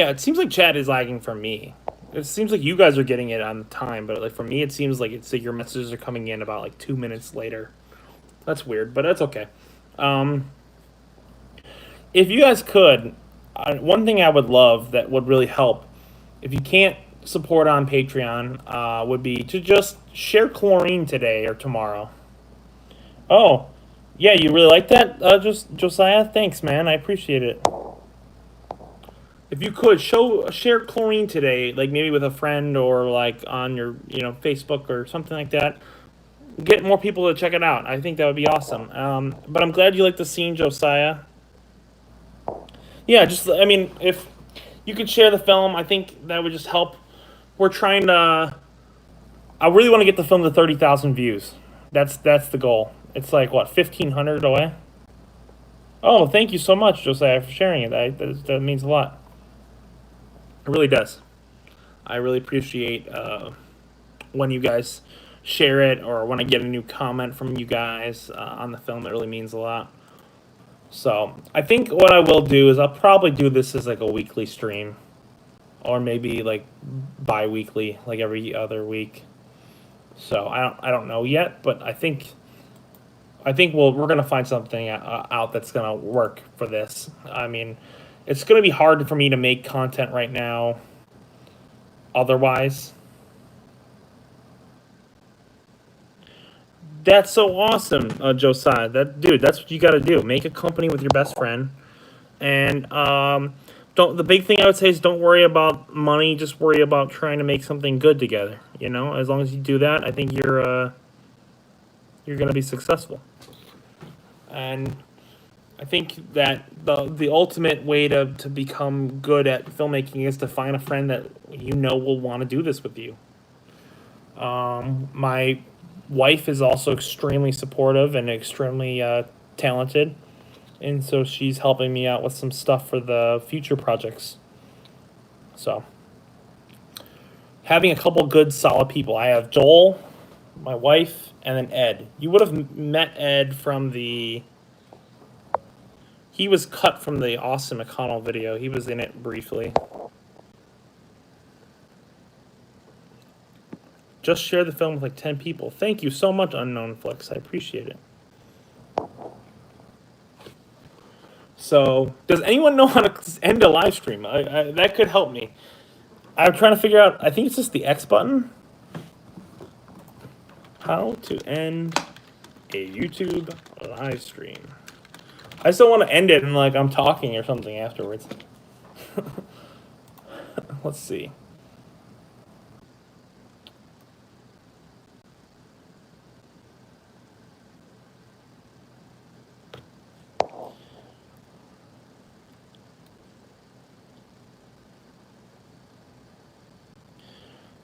it seems like chat is lagging for me. It seems like you guys are getting it on time, but like for me, it seems like it's like your messages are coming in about like 2 minutes later. That's weird, but that's okay. If you guys could, one thing I would love that would really help, if you can't support on Patreon, would be to just share Chlorine today or tomorrow. Oh, yeah, you really like that, Josiah? Thanks, man. I appreciate it. If you could share Chlorine today, like maybe with a friend or like on your Facebook or something like that, get more people to check it out. I think that would be awesome. But I'm glad you like the scene, Josiah. Yeah, I mean, if you could share the film, I think that would just help. We're trying to. I really want to get the film to 30,000 views. That's the goal. It's like what, 1,500 away. Oh, thank you so much, Josiah, for sharing it. That means a lot. It really does. I really appreciate when you guys share it or when I get a new comment from you guys on the film. It really means a lot. So I think what I will do is I'll probably do this as like a weekly stream, or maybe like bi-weekly, like every other week. So I don't know yet, but I think we're gonna find something out that's gonna work for this. I mean, it's gonna be hard for me to make content right now. Otherwise, that's so awesome, Josiah. That's what you got to do. Make a company with your best friend, and don't. The big thing I would say is don't worry about money. Just worry about trying to make something good together. As long as you do that, I think you're gonna be successful. And I think that the ultimate way to become good at filmmaking is to find a friend that will want to do this with you. My wife is also extremely supportive and extremely talented, and so she's helping me out with some stuff for the future projects. So, having a couple good, solid people. I have Joel, my wife, and then Ed. You would have met Ed from the... He was cut from the Austin McConnell video. He was in it briefly. Just share the film with like 10 people. Thank you so much, Unknown Flicks. I appreciate it. So, does anyone know how to end a live stream? That could help me. I'm trying to figure out, I think it's just the X button. How to end a YouTube live stream. I still want to end it and like I'm talking or something afterwards. Let's see.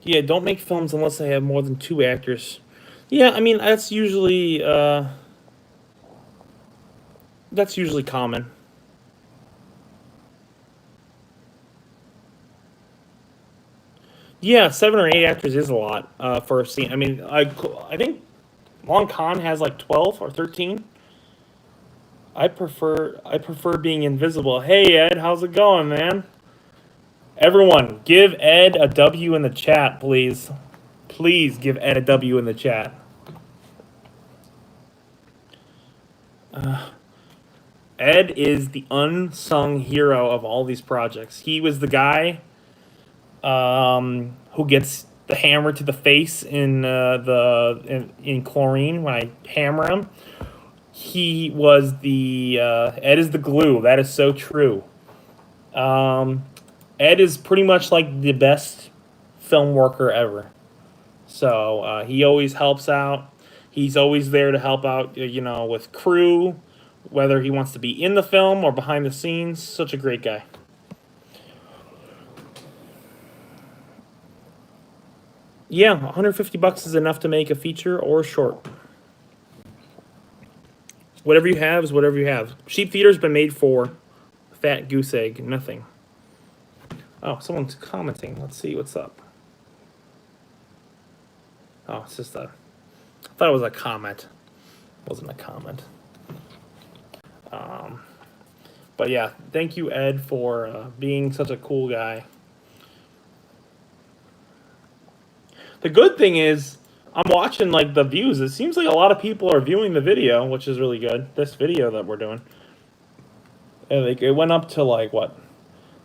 Yeah, don't make films unless they have more than 2 actors. Yeah, I mean that's usually common. Yeah, 7 or 8 actors is a lot for a scene. I mean, I think Long Con has like 12 or 13. I prefer being invisible. Hey Ed, how's it going, man? Everyone, give Ed a W in the chat, please. Please give Ed a W in the chat. Ed is the unsung hero of all these projects. He was the guy who gets the hammer to the face in Chlorine when I hammer him. He was the Ed is the glue. That is so true. Ed is pretty much like the best film worker ever. So he always helps out. He's always there to help out, you know, with crew, whether he wants to be in the film or behind the scenes. Such a great guy. Yeah, $150 is enough to make a feature or a short. Whatever you have is whatever you have. Sheep Theater's been made for. Fat goose egg, nothing. Oh, someone's commenting. Let's see what's up. Oh, it's just a... I thought it was a comment. It wasn't a comment. But yeah, thank you, Ed, for being such a cool guy. The good thing is, I'm watching like the views. It seems like a lot of people are viewing the video, which is really good. This video that we're doing. And like, it went up to like what?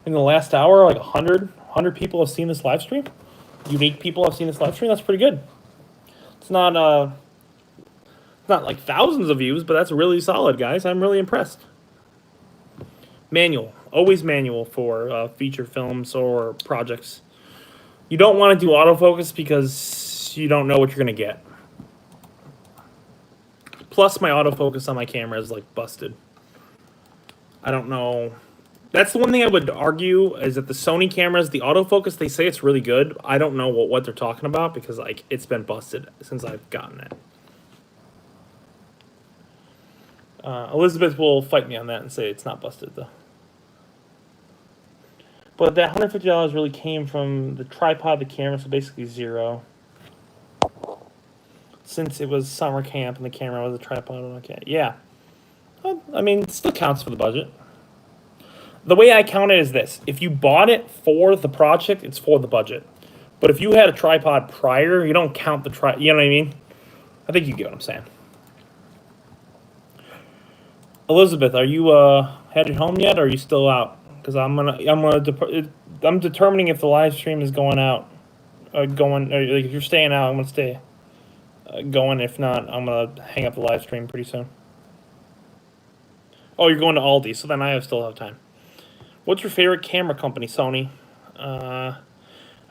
In the last hour, like 100 people have seen this live stream. Unique people have seen this live stream. That's pretty good. It's not like thousands of views, but that's really solid, guys. I'm really impressed. Manual, always manual for feature films or projects. You don't want to do autofocus because you don't know what you're gonna get. Plus, my autofocus on my camera is like busted. I don't know. That's the one thing I would argue is that the Sony cameras, the autofocus, they say it's really good. I don't know what they're talking about because like it's been busted since I've gotten it. Elizabeth will fight me on that and say it's not busted though. But that $150 really came from the tripod, the camera, so basically zero. Since it was summer camp and the camera was a tripod, okay, yeah. Well, I mean, it still counts for the budget. The way I count it is this. If you bought it for the project, it's for the budget. But if you had a tripod prior, you don't count the you know what I mean? I think you get what I'm saying. Elizabeth, are you headed home yet, or are you still out? Because I'm determining if the live stream is going out, like if you're staying out, I'm gonna stay going. If not, I'm gonna hang up the live stream pretty soon. Oh, you're going to Aldi, so then I still have time. What's your favorite camera company? Sony. I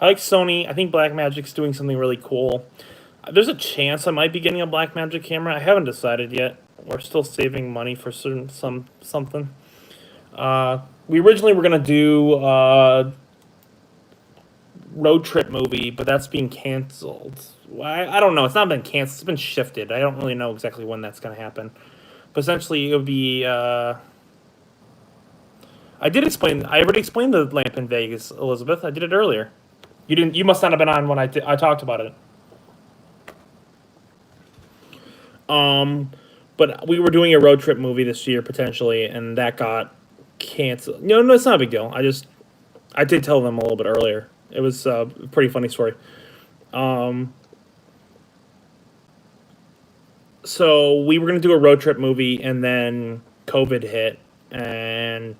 like Sony. I think Blackmagic's doing something really cool. There's a chance I might be getting a Blackmagic camera. I haven't decided yet. We're still saving money for something. We originally were gonna do road trip movie, but that's being canceled. I don't know. It's not been canceled. It's been shifted. I don't really know exactly when that's gonna happen. But essentially, it would be I did explain. I already explained the lamp in Vegas, Elizabeth. I did it earlier. You didn't. You must not have been on when I talked about it. But we were doing a road trip movie this year potentially, and that got canceled. No, it's not a big deal. I did tell them a little bit earlier. It was a pretty funny story. So we were gonna do a road trip movie, and then COVID hit, and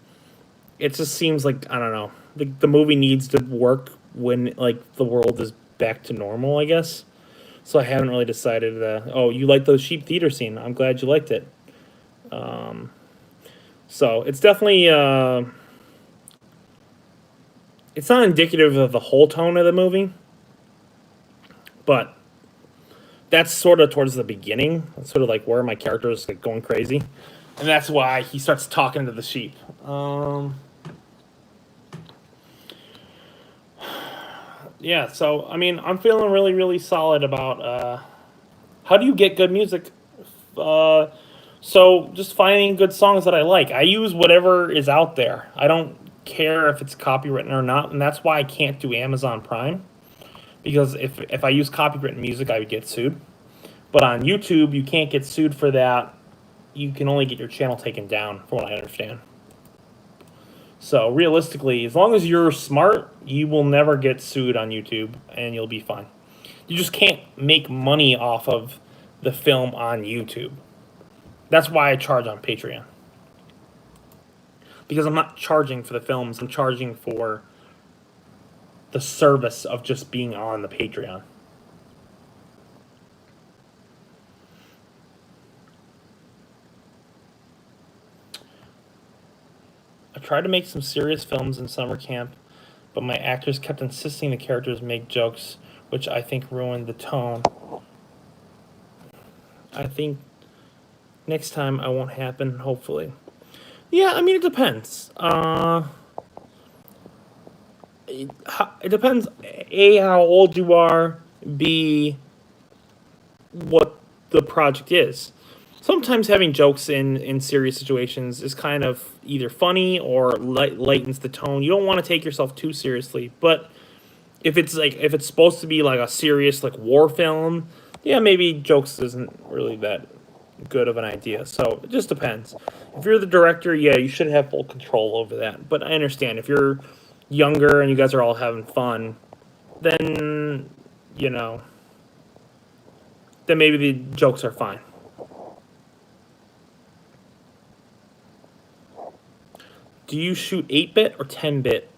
it just seems like I don't know. The movie needs to work when like the world is back to normal, I guess. So I haven't really decided. Oh, you like the cheap theater scene? I'm glad you liked it. So it's definitely it's not indicative of the whole tone of the movie, but that's sort of towards the beginning. That's sort of like where my character is like going crazy, and that's why he starts talking to the sheep. Yeah, so I mean, I'm feeling really, really solid about how do you get good music. So just finding good songs that I like. I use whatever is out there. I don't care if it's copywritten or not, and that's why I can't do Amazon Prime. Because if I use copywritten music, I would get sued. But on YouTube, you can't get sued for that. You can only get your channel taken down, from what I understand. So realistically, as long as you're smart, you will never get sued on YouTube, and you'll be fine. You just can't make money off of the film on YouTube. That's why I charge on Patreon. Because I'm not charging for the films, I'm charging for the service of just being on the Patreon. I tried to make some serious films in summer camp, but my actors kept insisting the characters make jokes, which I think ruined the tone. I think next time I won't happen, hopefully. Yeah, I mean, it depends. It depends, A, how old you are, B, what the project is. Sometimes having jokes in serious situations is kind of either funny or lightens the tone. You don't want to take yourself too seriously, but if it's supposed to be like a serious like war film, yeah, maybe jokes isn't really that good of an idea. So it just depends. If you're the director, yeah, you should have full control over that. But I understand if you're younger and you guys are all having fun, then then maybe the jokes are fine. Do you shoot 8-bit or 10-bit?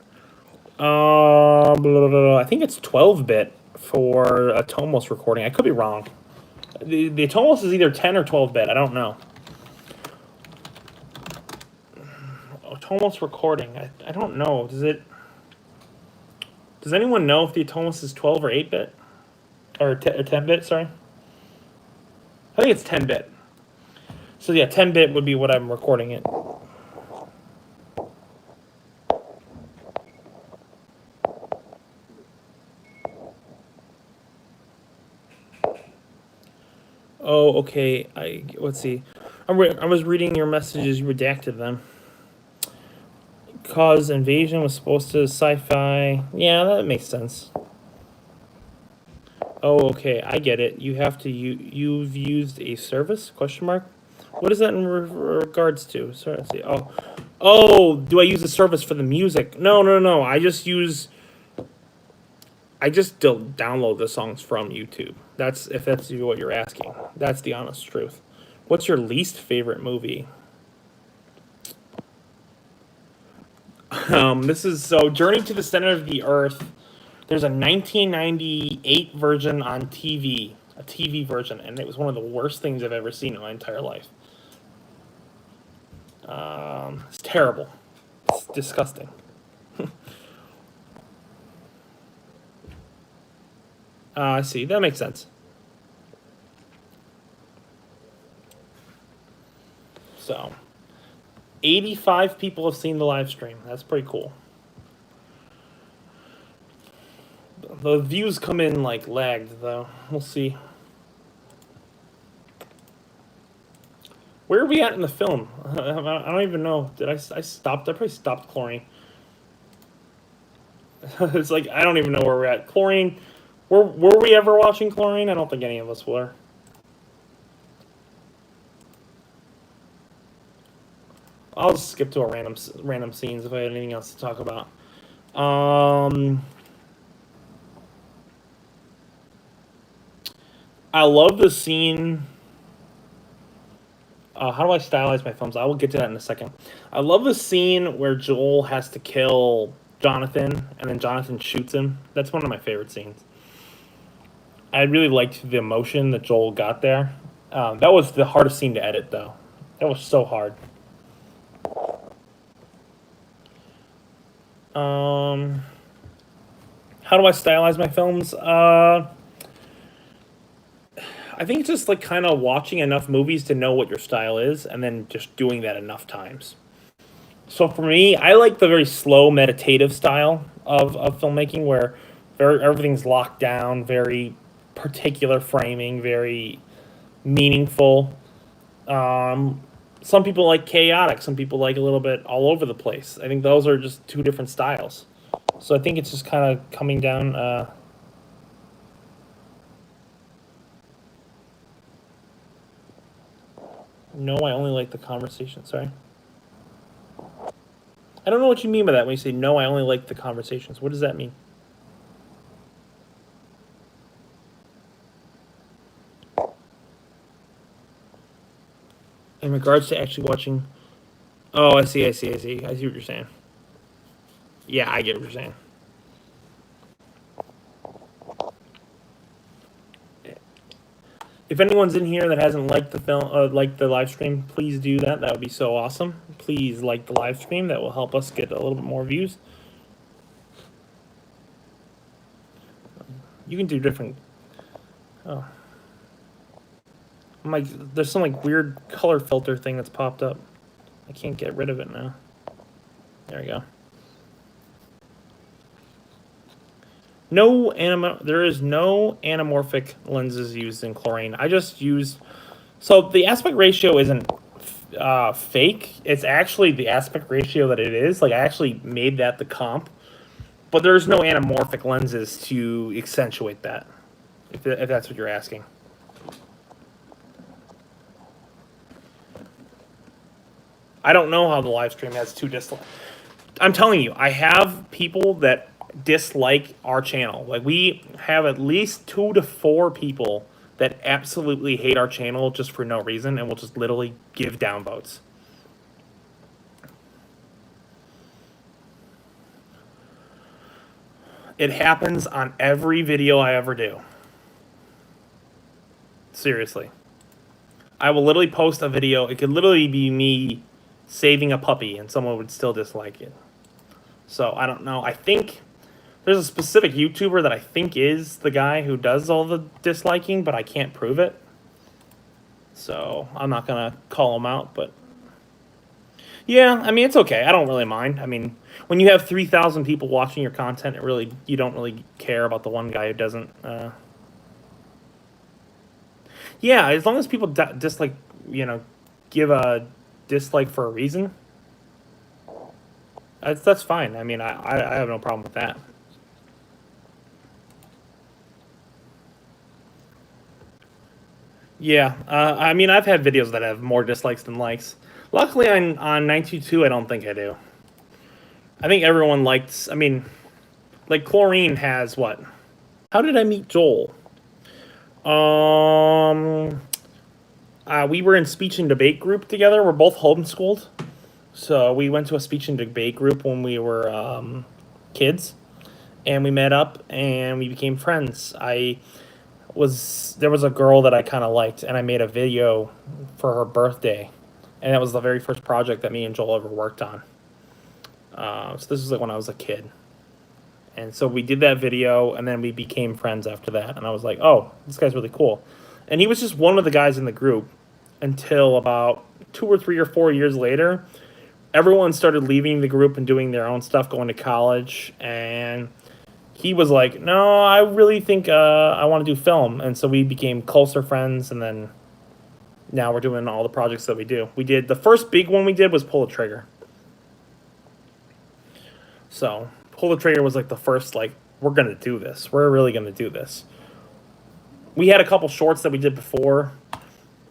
I think it's 12-bit for a Tomos recording. I could be wrong. The Tomos is either 10 or 12-bit. I don't know. Tomos recording. I don't know. Does anyone know if the Tomos is 12 or 8-bit? Or 10-bit, sorry? I think it's 10-bit. So yeah, 10-bit would be what I'm recording it. Oh, okay. Let's see. I was reading your messages. You redacted them. Cause invasion was supposed to sci-fi. Yeah, that makes sense. Oh, okay. I get it. You have to. You've used a service? Question mark. What is that in regards to? Sorry. Let's see. Oh. Do I use a service for the music? No. I just download the songs from YouTube. If that's what you're asking. That's the honest truth. What's your least favorite movie? This is Journey to the Center of the Earth. There's a 1998 version on TV, a TV version, and it was one of the worst things I've ever seen in my entire life. It's terrible. It's disgusting. I see. That makes sense. So, 85 people have seen the live stream. That's pretty cool. The views come in like lagged, though. We'll see. Where are we at in the film? I don't even know. Did I stopped? I probably stopped Chlorine. It's like, I don't even know where we're at. Chlorine, were we ever watching Chlorine? I don't think any of us were. I'll just skip to a random scenes if I had anything else to talk about. I love the scene. How do I stylize my films? I will get to that in a second. I love the scene where Joel has to kill Jonathan, and then Jonathan shoots him. That's one of my favorite scenes. I really liked the emotion that Joel got there. That was the hardest scene to edit, though. That was so hard. How do I stylize my films? I think it's just like kind of watching enough movies to know what your style is, and then just doing that enough times. So for me, I like the very slow, meditative style of filmmaking, where everything's locked down, very particular framing, very meaningful. Some people like chaotic. Some people like a little bit all over the place. I think those are just two different styles. So I think it's just kind of coming down. No, I only like the conversation. Sorry. I don't know what you mean by that when you say, no, I only like the conversations. What does that mean? In regards to actually watching... Oh, I see what you're saying. Yeah, I get what you're saying. If anyone's in here that hasn't liked the film, liked the live stream, please do that. That would be so awesome. Please like the live stream. That will help us get a little bit more views. You can do different. Oh, I'm like, there's some like weird color filter thing that's popped up. I can't get rid of it now. There we go. There is no anamorphic lenses used in Chlorine. I just used... So the aspect ratio isn't fake. It's actually the aspect ratio that it is. Like, I actually made that the comp. But there's no anamorphic lenses to accentuate that, if that's what you're asking. I don't know how the live stream has two dislikes. I'm telling you, I have people that dislike our channel. Like, we have at least 2 to 4 people that absolutely hate our channel just for no reason and will just literally give downvotes. It happens on every video I ever do. Seriously. I will literally post a video. It could literally be me saving a puppy and someone would still dislike it. So, I don't know. I think there's a specific YouTuber that I think is the guy who does all the disliking, but I can't prove it. So, I'm not going to call him out, but... Yeah, I mean, it's okay. I don't really mind. I mean, when you have 3,000 people watching your content, you don't really care about the one guy who doesn't. Yeah, as long as people dislike, give a dislike for a reason, that's fine. I mean, I have no problem with that. Yeah, I mean, I've had videos that have more dislikes than likes. Luckily, on 922, I don't think I do. I think everyone likes... I mean, like, Chlorine has what? How did I meet Joel? We were in speech and debate group together. We're both homeschooled. So we went to a speech and debate group when we were kids. And we met up and we became friends. There was a girl that I kind of liked, and I made a video for her birthday. And that was the very first project that me and Joel ever worked on. So this was like when I was a kid. And so we did that video, and then we became friends after that. And I was like, oh, this guy's really cool. And he was just one of the guys in the group until about 2 or 3 or 4 years later. Everyone started leaving the group and doing their own stuff, going to college. And he was like, no, I really think I want to do film. And so we became closer friends, and then now we're doing all the projects that we do. We did the first big one we did was Pull the Trigger. So Pull the Trigger was like the first, like, we're gonna do this. We're really gonna do this. We had a couple shorts that we did before.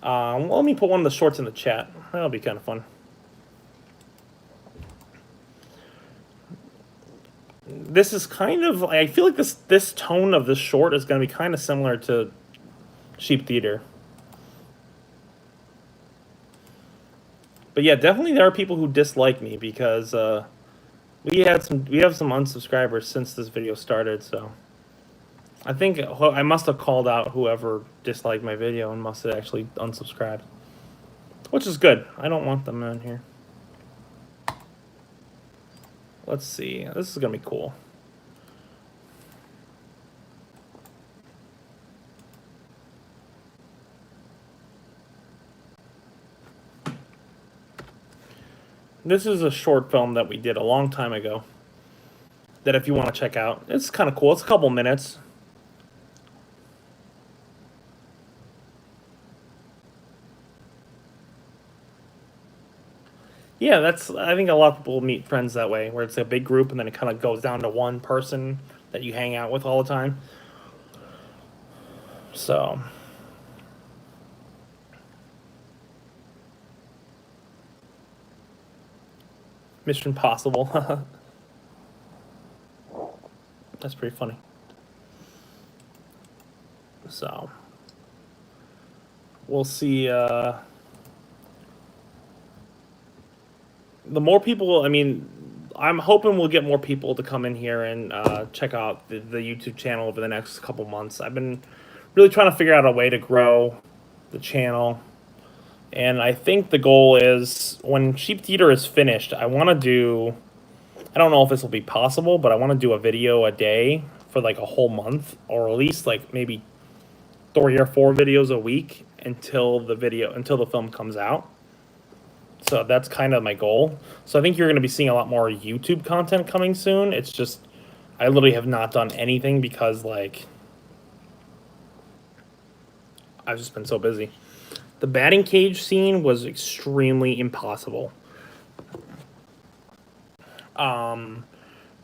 Well, let me put one of the shorts in the chat. That'll be kind of fun. This is kind of, I feel like this tone of this short is going to be kind of similar to Sheep Theater. But yeah, definitely there are people who dislike me because we have some unsubscribers since this video started. So I think I must have called out whoever disliked my video and must have actually unsubscribed, which is good. I don't want them in here. Let's see. This is going to be cool. This is a short film that we did a long time ago that if you want to check out, it's kind of cool. It's a couple minutes. Yeah, I think a lot of people meet friends that way, where it's a big group and then it kind of goes down to one person that you hang out with all the time. So Mission Impossible. That's pretty funny. So we'll see. The more people, I mean, I'm hoping we'll get more people to come in here and check out the YouTube channel over the next couple months. I've been really trying to figure out a way to grow the channel. And I think the goal is when Sheep Theater is finished, I want to do, I don't know if this will be possible, but I want to do a video a day for like a whole month, or at least like maybe 3 or 4 videos a week until the film comes out. So that's kind of my goal. So I think you're going to be seeing a lot more YouTube content coming soon. It's just, I literally have not done anything because, like, I've just been so busy. The batting cage scene was extremely impossible.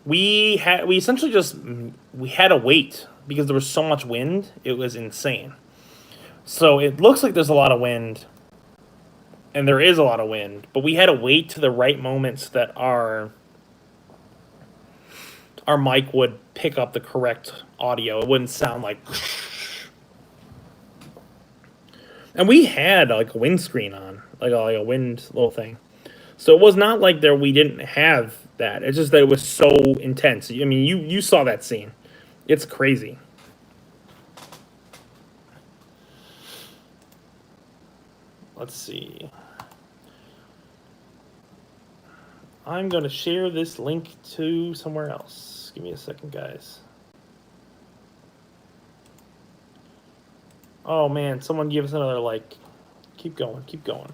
We essentially just, we had to wait because there was so much wind. It was insane. So it looks like there's a lot of wind. And there is a lot of wind, but we had to wait to the right moments that our mic would pick up the correct audio. It wouldn't sound like... And we had like a windscreen on, like a wind little thing. So it was not like we didn't have that. It's just that it was so intense. I mean, you saw that scene. It's crazy. Let's see. I'm going to share this link to somewhere else. Give me a second, guys. Oh, man. Someone give us another like. Keep going. Keep going.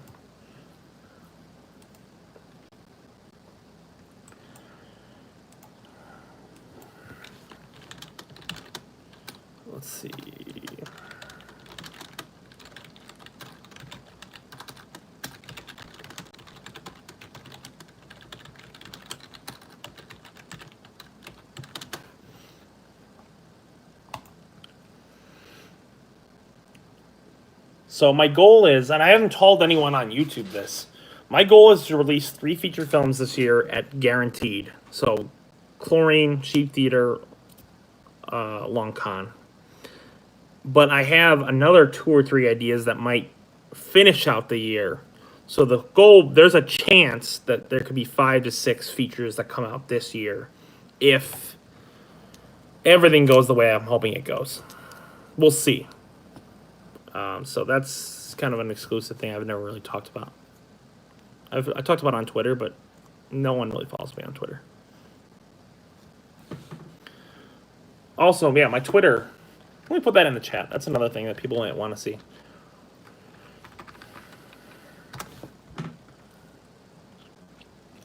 Let's see. So my goal is, and I haven't told anyone on YouTube this, my goal is to release 3 feature films this year at guaranteed. So Chlorine, Sheep Theater, Long Con. But I have another 2 or 3 ideas that might finish out the year. So the goal, there's a chance that there could be 5 to 6 features that come out this year if everything goes the way I'm hoping it goes. We'll see. So that's kind of an exclusive thing I've never really talked about. I talked about it on Twitter, but no one really follows me on Twitter. Also, yeah, my Twitter. Let me put that in the chat. That's another thing that people might want to see.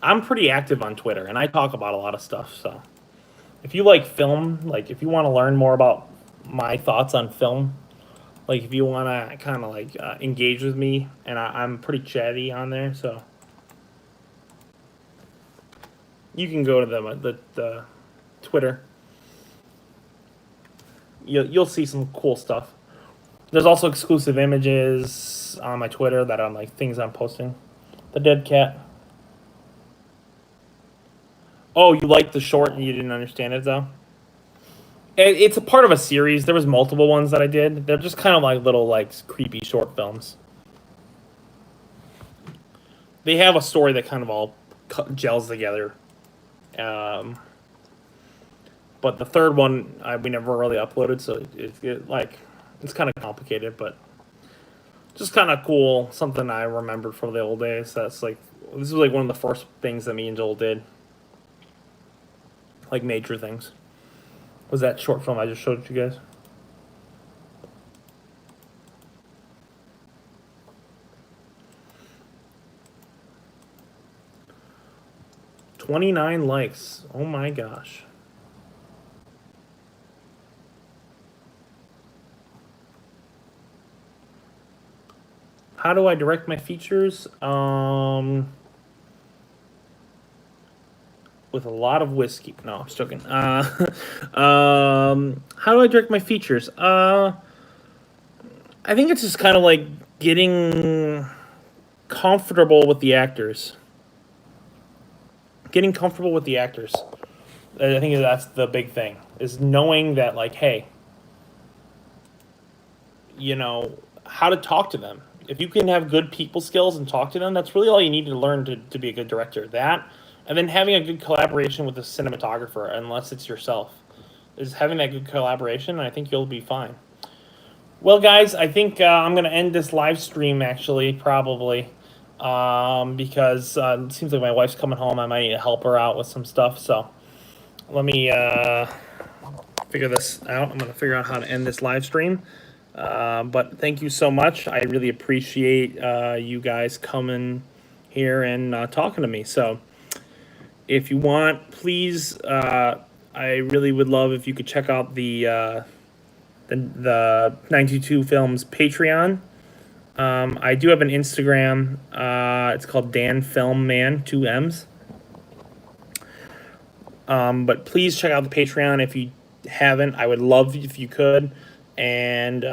I'm pretty active on Twitter, and I talk about a lot of stuff. So if you like film, like if you want to learn more about my thoughts on film, Like if you want to kind of like engage with me, and I'm pretty chatty on there, so you can go to the Twitter. You'll see some cool stuff. There's also exclusive images on my Twitter that I'm like things I'm posting. The dead cat. Oh, you liked the short and you didn't understand it though? It's a part of a series. There was multiple ones that I did. They're just kind of like little like creepy short films. They have a story that kind of all gels together. But the third one we never really uploaded, so it's kind of complicated, but just kind of cool. Something I remembered from the old days. That's like this was like one of the first things that me and Joel did, like major things. Was that short film I just showed you guys? $29 likes. Oh my gosh. How do I direct my features? With a lot of whiskey. No, I'm just joking. How do I direct my features? I think it's just kind of like getting comfortable with the actors. Getting comfortable with the actors. I think that's the big thing. Is knowing that, like, hey, you know, how to talk to them. If you can have good people skills and talk to them, that's really all you need to learn to be a good director. That, and then having a good collaboration with a cinematographer, unless it's yourself, is having that good collaboration, and I think you'll be fine. Well, guys, I think I'm going to end this live stream, actually, probably, because it seems like my wife's coming home. I might need to help her out with some stuff, so let me figure this out. I'm going to figure out how to end this live stream. But thank you so much. I really appreciate you guys coming here and talking to me. So if you want, please, I really would love if you could check out the 922 Films Patreon. I do have an Instagram. It's called Dan Film Man, 2 M's. But please check out the Patreon if you haven't. I would love if you could. And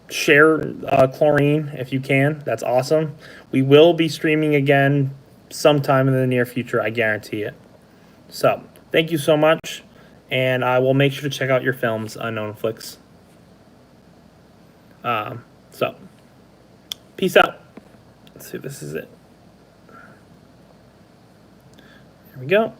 share Chlorine if you can. That's awesome. We will be streaming again sometime in the near future. I guarantee it. So thank you so much. And I will make sure to check out your films, Unknown Flicks. So peace out. Let's see if this is it. Here we go.